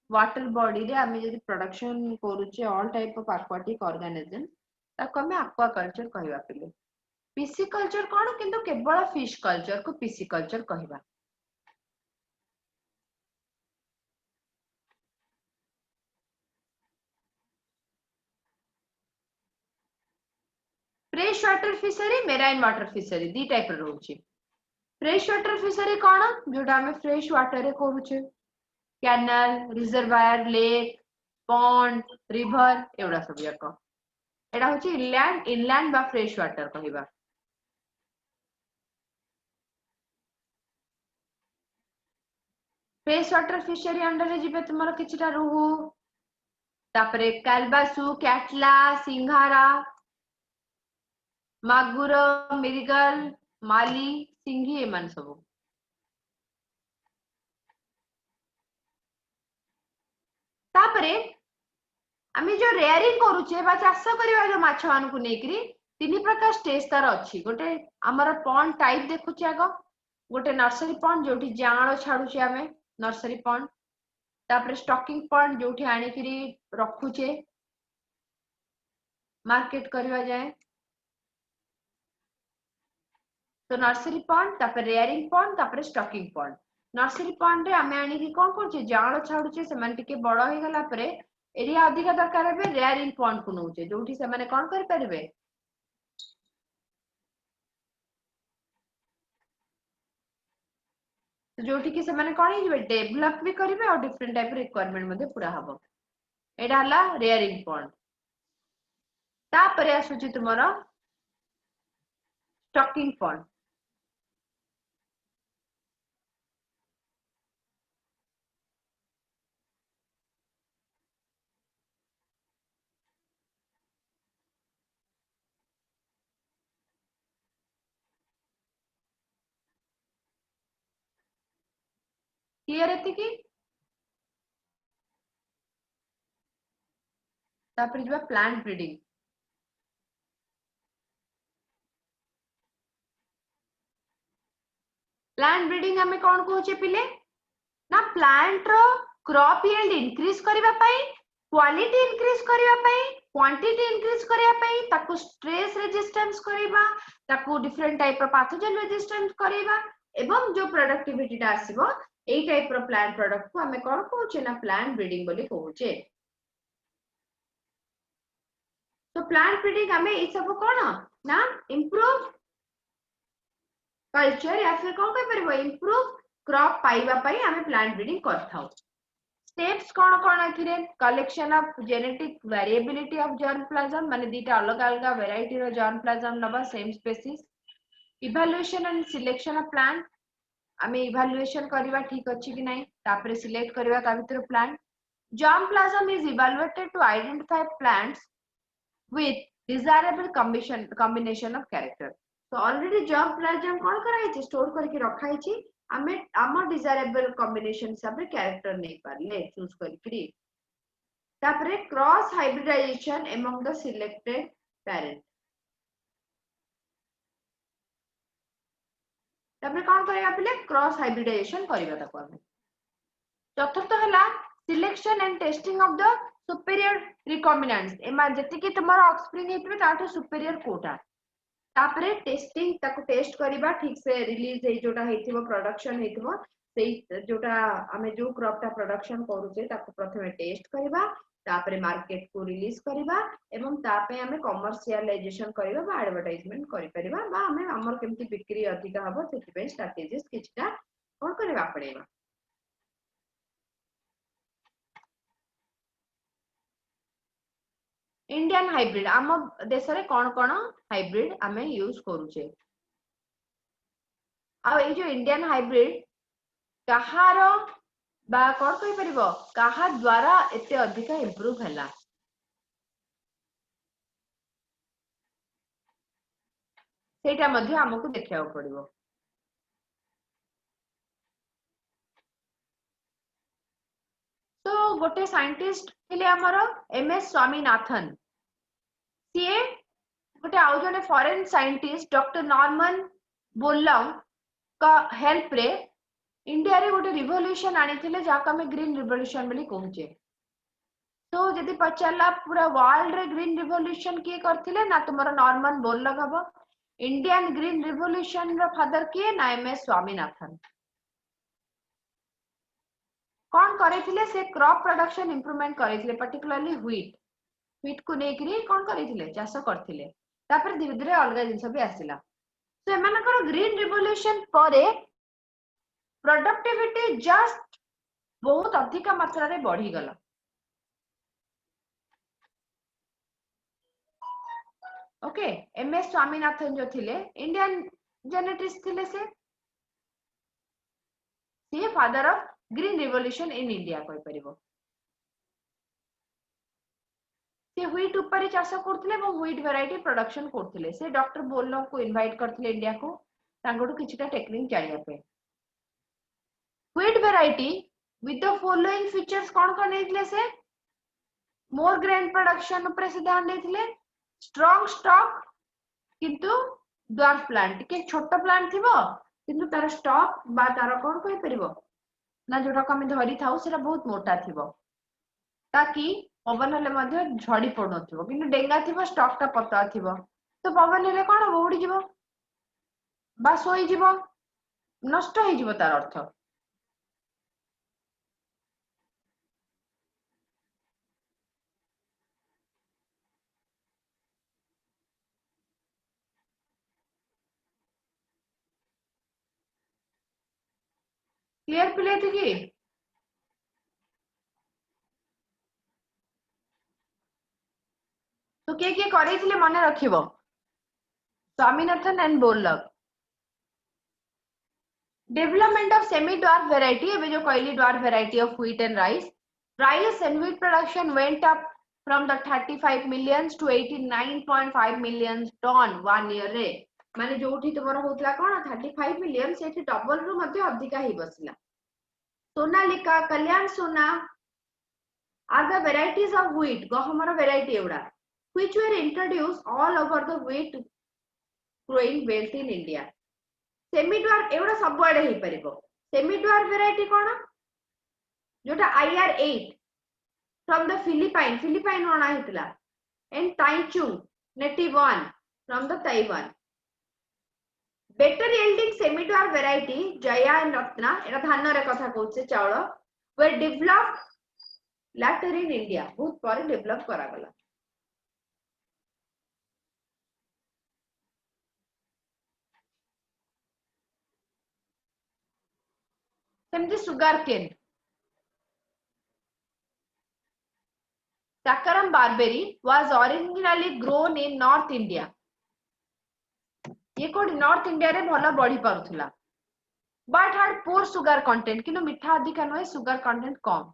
water body रे आमे जदी प्रोडक्शन करूचे all type of aquatic organism ताको हमें aquaculture कहबा पिले पिसिकल्चर कोन किंतु केवल फिश कल्चर को पिसिकल्चर कहबा fresh water fishery marine water fishery दी टाइप रो होची फ्रेश वाटर फिशरी कोन जोटा हमें फ्रेश वाटर रे करूचे canal reservoir lake pond river एवडा सब याको एडा होची इनलैंड बा फ्रेश वाटर कहबा फ्रेश वाटर फिशरी अंडर रे जिबे तुमरो किछटा रोहु तापरे कालबासु कैटला सिंघारा मागुर मिर्गल माली सिंघी एमान सब तापरे आमे जो रेयरिंग करूचे बा चाष करबा जो माछ मान को नेकरी तीन प्रकार स्टेज तार अछि गोटे हमर पॉन्ड टाइप देखुचे आगो गोटे नर्सरी पॉन्ड जोठी जांळ छाडुचे आमे नर्सरी पॉन्ड तापरे स्टॉकिंग पॉन्ड जोठी आनी करी रखुचे मार्केट करबा जाए तो नर्सरी पॉन्ड तापर रेयरिंग पॉन्ड तापर स्टॉकिंग पॉन्ड नर्सरी पॉन्ड रे आमे आनी की कोन करचे जाळ छाडुचे से माने टिके बड़ हे गला परे एरिया अधिक दरकार हेबे रेयरिंग पॉन्ड को नउचे जोठी से माने कोन कर परबे तो जोठी की से माने कोन हिबे डेवलप भी करिवे और डिफरेंट टाइप रिक्वायरमेंट मध्ये पूरा हबो एडा हला रेयरिंग पॉन्ड तापरे आसुची तुमरो स्टॉकिंग पॉन्ड क्लियर एति की तापर जबा प्लांट ब्रीडिंग प्लांट ब्रीडिंग हमें कौन कहूचे पिले ना प्लांट रो क्रॉप यील्ड इंक्रीज करबा पई क्वालिटी इंक्रीज करबा पई क्वांटिटी इंक्रीज करबा पई ताकू स्ट्रेस रेजिस्टेंस करबा ताकू डिफरेंट टाइप रो पैथोजन रेजिस्टेंस करबा एवं जो प्रोडक्टिविटी टा आसीबो एई टाइप रो प्लांट प्रोडक्ट को हमें कौन कहूचे ना प्लांट ब्रीडिंग बोली कहूचे। तो प्लांट ब्रीडिंग हमें ई सब कोन ना इंप्रूव कल्चर या फिर कौन कह परबो इंप्रूव क्रॉप पाइबा पई हमें प्लांट ब्रीडिंग करथाउ। स्टेप्स कौन एथिरे collection of genetic variability of germplasm माने दीटा अलग अलग वेराइटी रो जर्मप्लाज्म नबा same species evaluation and selection of plant हमें इवैल्यूएशन करबा ठीक अछि कि नहीं तापरे सिलेक्ट करबा ता भीतर plant germplasm is evaluated to identify plants with desirable combination of character. तो ऑलरेडी जर्मप्लाज्म कौन कराई छी स्टोर करके रखाई छी हमें आम डिजायरेबल कॉम्बिनेशन सब कैरेक्टर नहीं पारले चूज करके तापरे cross hybridization among the selected parent तापरे कौन करेगा पहले क्रॉस हाइब्रिडाइजेशन करबा ताको हमें। चतुर्थ हला selection and testing of the superior recombinants एमा जति कि तुम्हारा ऑफस्प्रिंग हेतबे ताठो सुपीरियर कोटा तापरे टेस्टिंग ताको टेस्ट करबा ठीक से रिलीज हे जोटा हेतिबो प्रोडक्शन हेतिबो सेई जोटा हमें जो क्रॉप ता प्रोडक्शन करूचे ताको प्रथमे टेस्ट करबा तापरे मार्केट को रिलीज करबा एवं तापे हमें कमर्शियलाइजेशन करबा बा एडवर्टाइजमेंट करि परबा बा हमें हमर केमति बिक्री अधिक हबो सेति पे स्ट्रेटजीज किछटा कोन करबा पड़ेबा। इंडियन हाइब्रिड आम देश रे कौन हाइब्रिड आमे यूज करूचे आ ए जो इंडियन हाइब्रिड कहारो बा कौन कहि परिबो कहा द्वारा एते अधिक इंप्रूव हला सेटा मध्ये हमकु देखिया पड़िबो। तो गोटे साइंटिस्ट थिले हमर एमएस स्वामीनाथन सीए गोटे आउ जने foreign scientist doctor Norman Borlaug का हेल्प रे इंडिया रे गोटे रिवोल्यूशन आनी थिले जाका में ग्रीन रिवोल्यूशन बोली कहूचे। तो जदी पचारला पूरा वर्ल्ड रे ग्रीन रिवोल्यूशन किए करथिले ना तुमरो नॉर्मन बोरलॉग हबो इंडियन ग्रीन रिवोल्यूशन रो फादर किए ना एमएस स्वामीनाथन। कौन करे से क्रॉप प्रोडक्शन इंप्रूवमेंट करे पर्टिकुलरली व्हीट को नेकरी कौन करे चाष करथिले तापर धीरे धीरे अलग जिंस भी आसिला। तो एमानकर ग्रीन रिवोल्यूशन परे प्रोडक्टिविटी जस्ट बहुत अधिक मात्रा रे बढ़ी गला। ओके एमएस स्वामीनाथन जो थिले इंडियन जेनेटिस्ट थिले से father of green revolution in India कोइ परिबो। से व्हीट ऊपर चाष करथिले एवं व्हीट वैरायटी प्रोडक्शन करथिले। से डॉक्टर बोरलॉग को इनवाइट करथिले इंडिया को तांगडू किछटा टेक्निक जानिया पे। Wheat variety with the following features कौन नेथिले से मोर ग्रेन प्रोडक्शन ऊपर से ध्यान देथिले स्ट्रांग स्टॉक किंतु ड्वार्फ प्लांट के छोटा प्लांट थिबो किंतु तार स्टॉक बा तार कौन कहि परिबो ना जोटा को हम धरी थाउ सेटा बहुत मोटा थिबो ताकि पवन हेले मध्ये झड़ी पड़नथिबो किंतु डेंगा थिबो स्टॉक ता पतला थिबो तो पवन हेले कोन उड़ी जिवो बा सोई जिवो नष्ट होई जिवो तार अर्थ। क्लियर पिले थी कि तो किए करे मन रखिबो Swaminathan and Borlaug. Development of semi dwarf variety एबे जो कहली dwarf variety of wheat and rice and wheat production went up from the 35 millions to 89.5 million ton 1 year रे माने जोठी तुमरो होतला कोन 35 मिलियन सेठी डबल रु मध्ये अधिक ही बसला। सोनालिका कल्याण सोना are the varieties of wheat Gahmar variety एवडा which were introduced all over the wheat growing belt in India। Semi dwarf एगुड़ा सब आड़े हे परिबो सेमी ड्वार्फ वेराइटी कोन जोटा IR8 from the Philippine होना हेतला and Taichung native one from the Taiwan. Better yielding semi dwarf variety Jaya and Ratna एटा धान रे कथा कहउछे चावल were developed later in India बहुत पर डेवलप करा गला सेमती sugar cane Saccharum barberry was originally grown in North India. ये कोड नॉर्थ इंडिया रे भला बढ़ी पारुथला but had poor sugar content किनो मिठा अधिक नय sugar content कम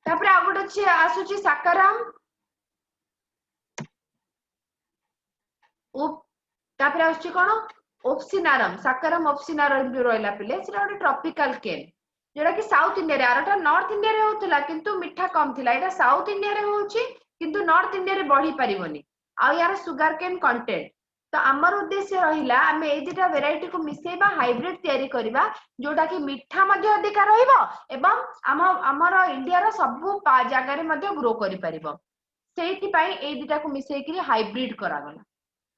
तापर आगोटे छी आसुची Saccharum उप तापर आसुची कोन Opsinarum Saccharum opsinarum जो रहला पिले सेटा ଗୋଟେ ट्रॉपिकल केन जेडा कि साउथ इंडिया रे आरटा नॉर्थ इंडिया रे होतला किंतु मिठा कम थिला एटा साउथ इंडिया रे होची किंतु नॉर्थ इंडिया रे बढ़ी परिबोनी आ यार सुगर केन कंटेंट तो हमर उद्देश्य रहिला हमें ए दिटा वेराइटी को मिसेबा हाइब्रिड तयारी करबा जोटा कि मिठा मध्ये अधिक रहइबो एवं हमर इंडिया रो सब जागा रे मध्ये ग्रो करि परिबो सेहिति पई ए दिटा को मिसेई कि हाइब्रिड करा गला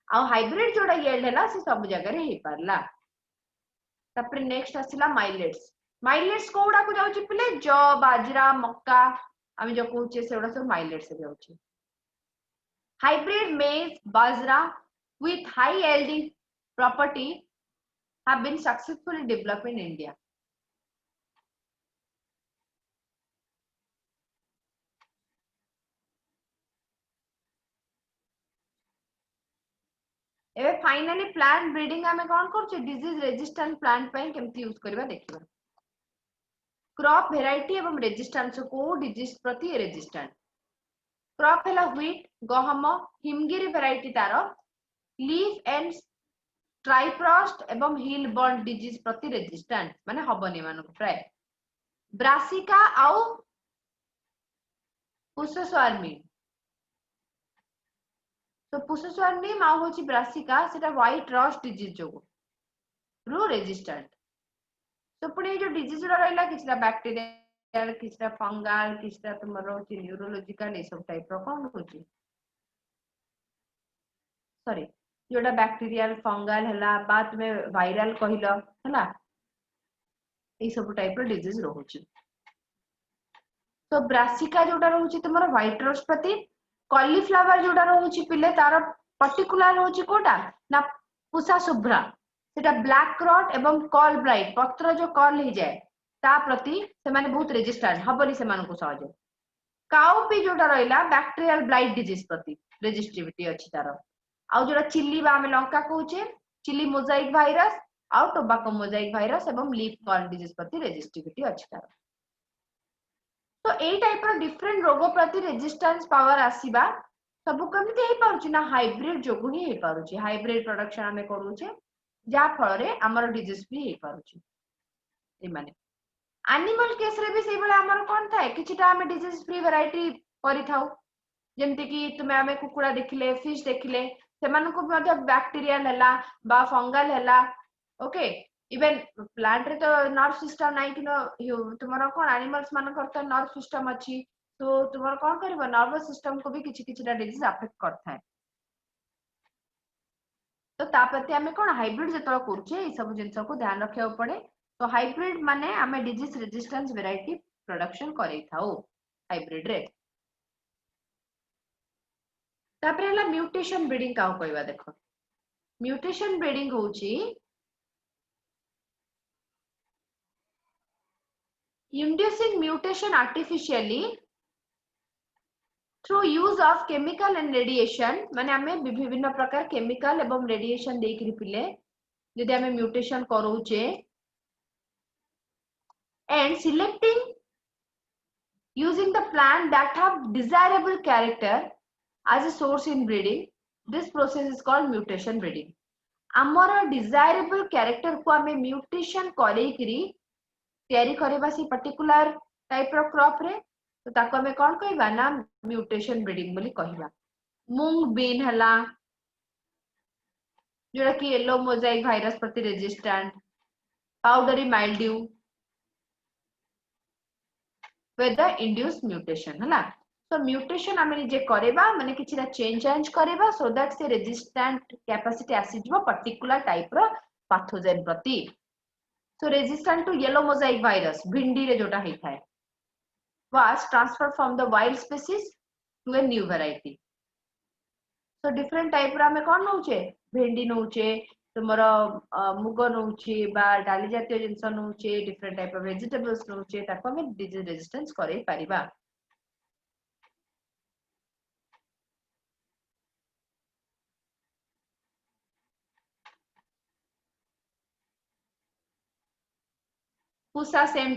आ हाइब्रिड जोड़ा यील्ड हैला से सब जगह रे हे परला तापर नेक्स्ट आसिला माइलेट्स कोडा को जाउची पिले जौ बाजरा मक्का आमी जो कहूचे सेडा सब माइलेट्स से जाउची हाइब्रिड मेज बाजरा with high yielding property have been successfully developed in India एबे फाइनली प्लांट ब्रीडिंग हमें कोन करछ डिजीज रेजिस्टेंट प्लांट पई केमति यूज करबा देखिबा क्रॉप वेराइटी एवं रेजिस्टेंस को डिजीज प्रति रेजिस्टेंट क्रॉप हैला व्हीट गहम हिमगिरी वेराइटी तारो लीफ एंड ट्राइफ्रॉस्ट एवं हिल बर्न डिजीज प्रति रेजिस्टेंट माने हबनी मानको प्राय ब्रासिका आउ पुष्पस्वर्मी तो पुष्पस्वर्मी मा होची ब्रासिका सेटा व्हाइट रस्ट डिजीज जोगो रो रेजिस्टेंट तो पुणे जो डिजीज रहला किछला बैक्टीरियल किछला फंगल किछला तुमर होची न्यूरोलॉजिकल ए सब टाइप रो कोन होची सॉरी जोटा बैक्टीरियल फंगल हला बात में वायरल कहिलो हला ए सब टाइप रो डिजीज रहउची तो ब्रासिका जोटा रहउची तुमर व्हाइट रस्ट प्रति कॉलीफ्लावर जोटा रहउची पिले तार पर्टिकुलर रहउची कोटा ना पुसा शुभ्रा सेटा ब्लैक क्रॉट एवं कॉल ब्राइट पत्र जो कॉल हे जाय ता प्रति से माने बहुत रेजिस्टेंट हबली से मानको सहज काउपी जोटा रहइला बैक्टीरियल ब्लाइट डिजीज प्रति रेजिस्टिविटी अछि तार आउ जोटा चिल्ली बा हम लंका कहूचे चिल्ली मोजाइक वायरस आउ टोबैको मोजाइक वायरस एवं लीफ कर्ल डिजीज प्रति रेजिस्टिविटी अछि तार तो ए टाइप रो डिफरेंट रोग प्रति रेजिस्टेंस पावर आसीबा सब केमति हे पाउची ना हाइब्रिड जोगु ही हे पाउची हाइब्रिड प्रोडक्शन हमें करूचे जा फल रे हमर डिजीज भी हे पाउची ए माने एनिमल केस रे भी सेहि बेला हमर कोन थाए किछटा हमें डिजीज फ्री वैरायटी करि थाउ जेमति कि तुमे हमें कुकुड़ा देखिले फिश देखिले सेमान को मध्य बैक्टीरियल हला बा फंगल हला ओके इवन प्लांट रे तो नर्व सिस्टम नाही कि तुमरा कोन एनिमल्स मान करता नर्व सिस्टम अछि तो तुमरा कोन करबो नर्वस सिस्टम को भी किछटा डिजीज अफेक्ट करता है तो तापते हमें कोन हाइब्रिड जतरा करछे ई सब जिंस को ध्यान रखिया पड़े तो हाइब्रिड माने हमें डिजीज रेजिस्टेंस वैरायटी प्रोडक्शन करै थाओ हाइब्रिड रे तापर हला म्यूटेशन ब्रीडिंग का कहबा देखो म्यूटेशन ब्रीडिंग होची inducing mutation artificially through use of chemical and radiation माने हमें विभिन्न प्रकार केमिकल एवं रेडिएशन देख रि पिले यदि हमें म्यूटेशन करूचे and selecting using the plant that have desirable character as a source in breeding this process is called mutation breeding amara desirable character को हमें म्यूटेशन करै करी तैयारी करबा सी पर्टिकुलर टाइप रो क्रॉप रे तो ताको हमें कोन कहबा ना म्यूटेशन ब्रीडिंग बोली कहबा मूंग बीन हला जोड़ा कि येलो मोजाइक भाइरस प्रति रेजिस्टेंट पाउडरी माइल्ड्यू वेदर इंड्यूस म्यूटेशन हला तो म्यूटेशन आमे निजे करेबा माने किछिरा चेंज करेबा सो दैट से रेजिस्टेंट कैपेसिटी आसीजबो पर्टिकुलर टाइप रो पैथोजेन प्रति so resistant to yellow mosaic virus भिंडी रे जोटा हेई थाए was transferred from the wild species to a new variety so different type रा में कोन नउचे भेंडी नउचे तुमरो मुग नउचे बा डाली जातीय जिंस नउचे डिफरेंट टाइप ऑफ वेजिटेबल्स नउचे ताको हम डिजीज रेजिस्टेंस करे परिबा पुसा सेम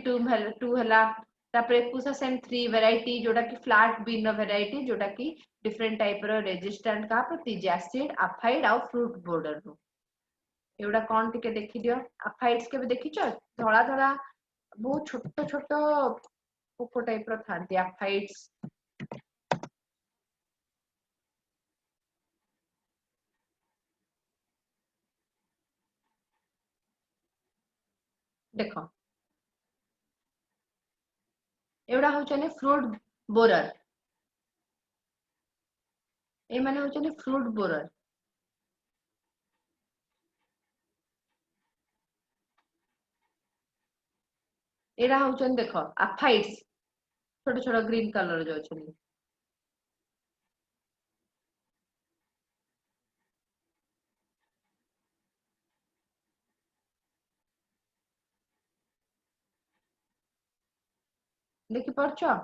टू हला तापरे पुसा सेम 3 वैरायटी जोटा कि फ्लैट बीन वैरायटी जोटा कि डिफरेंट टाइप रो रेजिस्टेंट का प्रति जैसिड अफाइड आ फ्रूट बॉर्डर रो एवडा कोन टिके देखि दियो अफाइड्स के भी देखि छ धोला धोला बहुत छोटो छोटो पोको टाइप रो थांती अफाइड्स देखो एवडा होचने फ्रूट बोरर ए माने होचने फ्रूट बोरर एरा होचन देखो अफाइड्स छोटे छोटे ग्रीन कलर जो छनी देखि परछो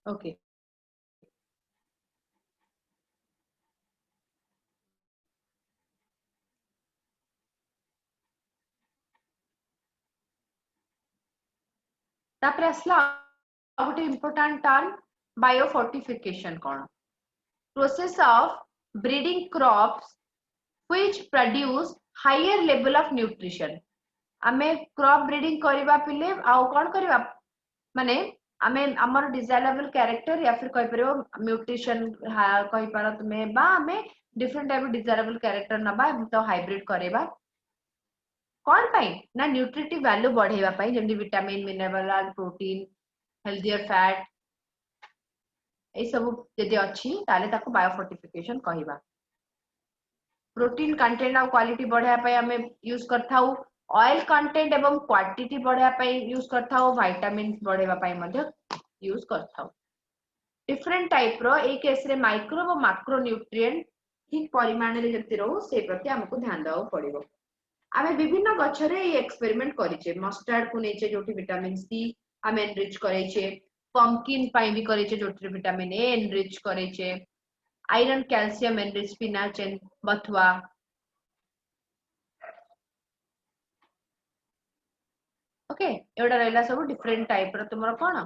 ओके तापरे असला गोटे इंपोर्टेंट टर्म बायोफोर्टिफिकेशन कोन process of breeding crops which produce higher level of nutrition आमे क्रॉप ब्रीडिंग करबा पिले आ कोन करबा माने आमे हमर डिजायरेबल कैरेक्टर या फिर कहि परबो म्यूटेशन कहि पारो तुमे बा आमे डिफरेंट टाइप डिजायरेबल कैरेक्टर नबा तो हाइब्रिड करेबा कौन पाई ना न्यूट्रिटिव वैल्यू बढ़ेवा पाई जेमि vitamin mineral protein healthier fat ए सब जदि अछि ताले ताको बायोफोर्टिफिकेशन कहिबा प्रोटीन कंटेंट और क्वालिटी बढ़ाया पाई हमें यूज करथाउ ऑयल कंटेंट एवं क्वांटिटी बढ़ाया पाई यूज करथाउ विटामिन बढ़ेवा पाई मध्य यूज करथाउ डिफरेंट टाइप रो ए केस रे माइक्रो व मैक्रो न्यूट्रिएंट ठीक परिमाण रे जति रहू से प्रति हमको ध्यान देवा पड़िबो आमे विभिन्न गछरे ये एक्सपेरिमेंट करिचे मस्टर्ड को नेचे जोटी विटामिन सी हम एनरिच करेचे पंपकिन पाई भी करेचे जोटी विटामिन ए एनरिच करेचे iron calcium enrich spinach and बथुआ ओके एवडा रहला सब डिफरेंट टाइप रो तुमरो कोन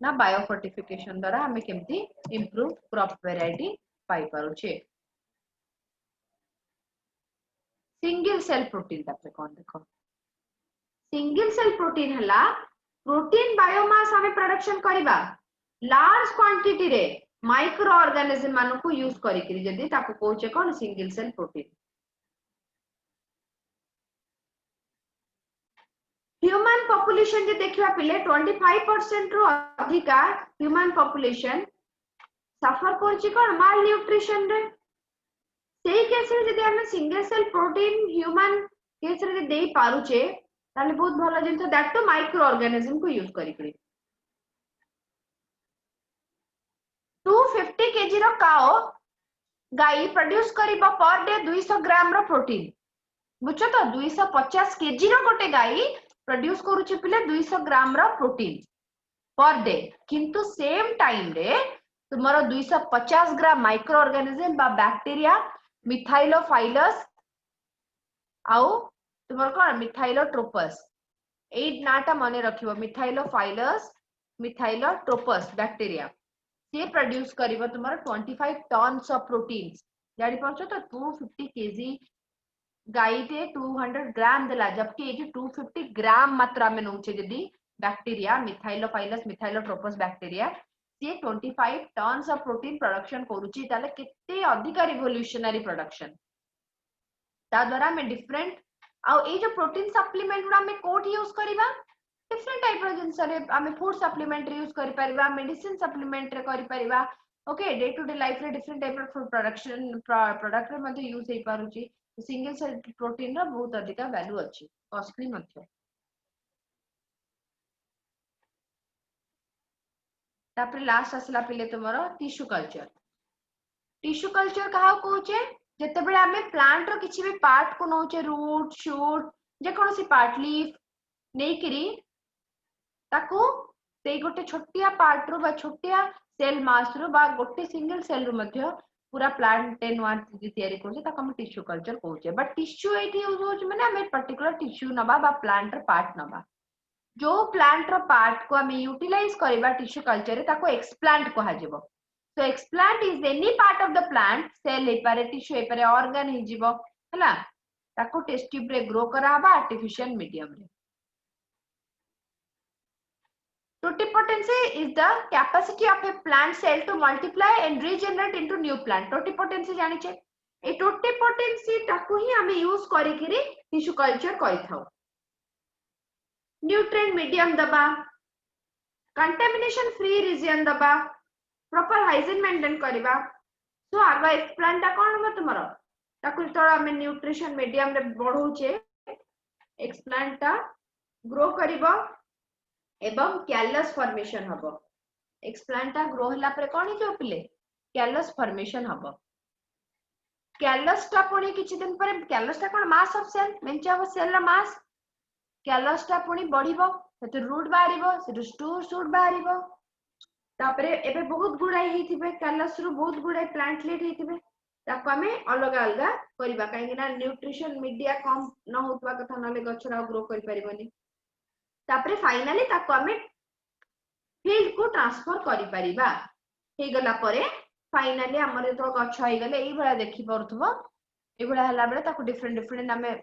ना बायोफोर्टिफिकेशन द्वारा हमें केमती इंप्रूव क्रॉप वैरायटी पाई पारुचे सिंगल सेल प्रोटीन तापरे कोन देखो सिंगल सेल प्रोटीन हला प्रोटीन बायोमास हमें प्रोडक्शन करिबा लार्ज क्वांटिटी रे माइक्रो ऑर्गेनिज्म मानु को यूज करी करी जदी ताको कोचे कोन single cell protein human population जे देखिबा पिले 25% रो अधिका ह्यूमन पॉपुलेशन सफर करछि कोन माल न्यूट्रिशन रे सेही केस रे जदी हम single cell protein human case रे देई पारुचे ताले बहुत भलो जिंस दैट टू माइक्रो ऑर्गेनिज्म को यूज करी करी 250 केजी रो काओ गाई प्रोड्यूस करिबा पर डे 200 ग्राम रो प्रोटीन बुझो तो 250 केजी रो गोटे गाई प्रोड्यूस करूची पिले 200 ग्राम रो प्रोटीन पर डे किंतु सेम टाइम रे तुम्हारा 250 ग्राम माइक्रो ऑर्गेनिज्म बा बैक्टीरिया मिथाइलोफाइलस आउ तुम्हारा कोन मिथाइलोट्रोपस ए नाटा मने रखिबो मिथाइलोफाइलस मिथाइलोट्रोपस बैक्टीरिया से प्रोड्यूस करिवो तुमर 25 टन्स ऑफ प्रोटीन्स जानि पछो तो 250 केजी गाई टे 200 ग्राम देला जबकि एठी 250 ग्राम मात्रा में नउचे जदी बैक्टीरिया मिथाइलोफाइलस मिथाइलोट्रोपस बैक्टीरिया से 25 टन्स ऑफ प्रोटीन प्रोडक्शन करूची ताले केते अधिक रिवोल्यूशनरी प्रोडक्शन ता द्वारा में डिफरेंट आ ए जो प्रोटीन सप्लीमेंट गुडा में कोट यूज करिबा डिफरेंट टाइप रो जिंस रे आमे फूड सप्लीमेंट यूज करि परिबा मेडिसिन सप्लीमेंट रे करि परिबा okay day to day life रे डिफरेंट टाइप रो फूड प्रोडक्शन प्रोडक्ट रे मध्ये यूज हे पारुची सिंगल सेल प्रोटीन रो बहुत अधिक वैल्यू अछि कॉस्टली मध्ये तापर लास्ट असला पिले तुमरो टिश्यू कल्चर कहा कहूचे जते बेले आमे प्लांट रो किछि भी पार्ट को नोचे रूट शूट जे कोनोसी पार्ट लीफ नेकिरी ताकू से गोटे छोटिया पार्ट रो बा छोटिया सेल मास रो बा गोटे सिंगल सेल रो मध्ये पूरा प्लांट टेन तैयारी करछे ताको हम टिश्यू कल्चर कहूचे बट टिश्यू एठी यूज होछ माने हमें पर्टिकुलर टिश्यू नबा बा प्लांट रो पार्ट नबा जो प्लांट रो पार्ट को हमें यूटिलाइज करबा टिश्यू कल्चर रे ताको एक्सप्लांट कहा जेबो so explant is any part of the plant cell हे पारे टिश्यू हे पारे ऑर्गन हे जीवो हला ताको टेस्ट ट्यूब रे ग्रो कराबा आर्टिफिशियल मीडियम रे totipotency is the capacity of a plant cell to multiply and regenerate into new plant totipotency जानि छे ए टोटिपोटेंसी ताको ही हमें यूज करि किरी टिश्यू कल्चर करि थाउ न्यूट्रिएंट मीडियम दबा कंटामिनेशन फ्री रीजन दबा प्रॉपर हाइजीन मेंटेन करबा सो आगा एक्सप्लांट ता कोन हम तुमरो ताकु तो हम न्यूट्रिशन मीडियम रे बढ़ौचे एक्सप्लांट ता ग्रो करबो एवं कैलस फॉर्मेशन हबो एक्सप्लांट ता ग्रो हला पर कोन जो पिले कैलस फॉर्मेशन हबो कैलस ता पुनी किछि दिन पर कैलस ता कोन मास ऑफ सेल मेंचे ऑफ सेल रा मास कैलस ता पुनी बढ़िबो सेते रूट बाहरिबो सेते स्टूर शूट बाहरिबो तापरे एबे बहुत गुडाई हेतिबे कैलस रु बहुत गुडाई प्लांटलेट हेतिबे ताको हमें अलग अलग करबा काहे ना न्यूट्रिशन मीडिया कम न होतबा कथा नले गछरा ग्रो करि परिबनी तापरे फाइनली ताको हमें फील्ड को ट्रांसफर करि परिबा हे गला परे फाइनली हमर तो गछ होई गले एई बळा देखि परथबो एई बळा हला बळे ताको डिफरेंट डिफरेंट हमें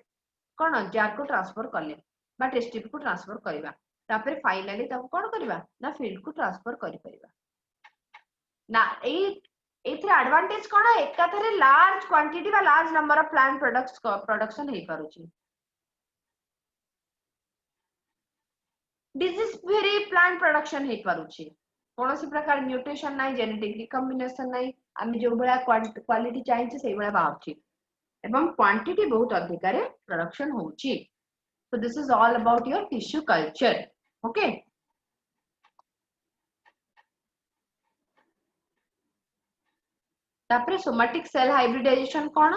कोन जार को ट्रांसफर करले बा टेस्ट ट्यूब को ट्रांसफर करबा तापर फाइनली ताको कोन करबा ना फील्ड को ट्रांसफर करि परिबा ना एथरे एडवांटेज कोन एकाथरे लार्ज क्वांटिटी बा large number of plant products production हे पारुची डिजीज फ्री प्लांट प्रोडक्शन हे पारुची कोनोसी प्रकार म्यूटेशन नाही जेनेटिक रिकॉम्बिनेशन नाही आमी जो बळा क्वालिटी चाहिए सेही बळा बाहरची एवं क्वांटिटी बहुत अधिक रे प्रोडक्शन होउची so this is all about your tissue culture okay तापरे सोमैटिक सेल हाइब्रिडाइजेशन कोन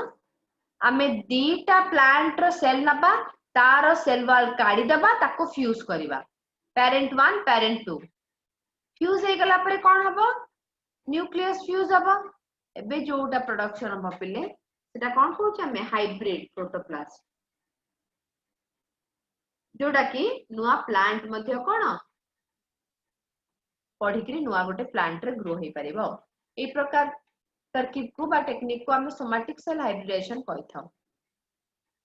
आमे दीटा प्लांट रो सेल नबा तारो सेल वॉल काढी दबा ताको फ्यूज करिबा पेरेंट 1 पेरेंट 2 फ्यूज हे गला परे कोन हबो न्यूक्लियस फ्यूज हबो एबे जोटा प्रोडक्शन हबो पिले सेटा कोन कहूछ हमें हाइब्रिड प्रोटोप्लास्ट जोटा कि नुआ प्लांट मध्य कोन पढ़िकरी नुआ गोटे प्लांट रे ग्रो हे परिबो ए प्रकार तरकीब को बा टेक्निक को हम सोमैटिक सेल हाइब्रिडाइजेशन कहथाउ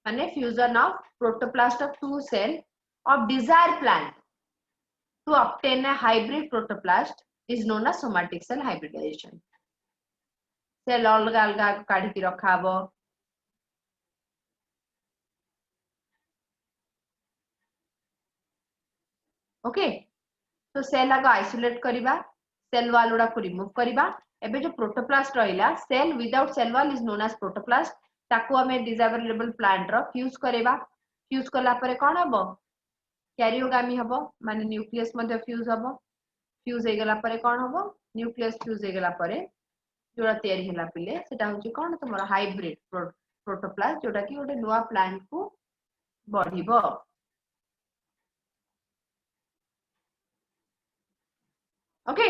माने fusion of protoplast of two cell of desire plant to obtain a hybrid protoplast is known as somatic cell hybridization cell अलग अलग काढी की रखाबो ओके तो सेल आग आइसोलेट करिबा सेल वॉल उडा को रिमूव करिबा एबे जो प्रोटोप्लास्ट रहिला cell without cell wall is known as protoplast ताको हमें डिजायरेबल प्लांट रो फ्यूज करेबा फ्यूज कला परे कोन हबो कैरियोगामी हबो माने न्यूक्लियस मध्ये फ्यूज हबो फ्यूज हे गला परे कोन हबो न्यूक्लियस फ्यूज हे गला परे जोडा तयारी होला पिले सेटा होची कोन तमरो हाइब्रिड प्रोटोप्लास्ट जोडा कि ओटे नुवा प्लांट को बढ़िबो ओके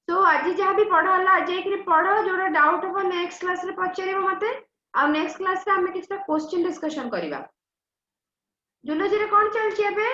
सो आज जहाँ भी पढ़ा हला आज एकरे पढ़ो जोड़ा डाउट हो नेक्स्ट क्लास रे पचारिबो मते आ नेक्स्ट क्लास रे हमें किछटा क्वेश्चन डिस्कशन करिबा जूलॉजी रे कोन चलछि एबे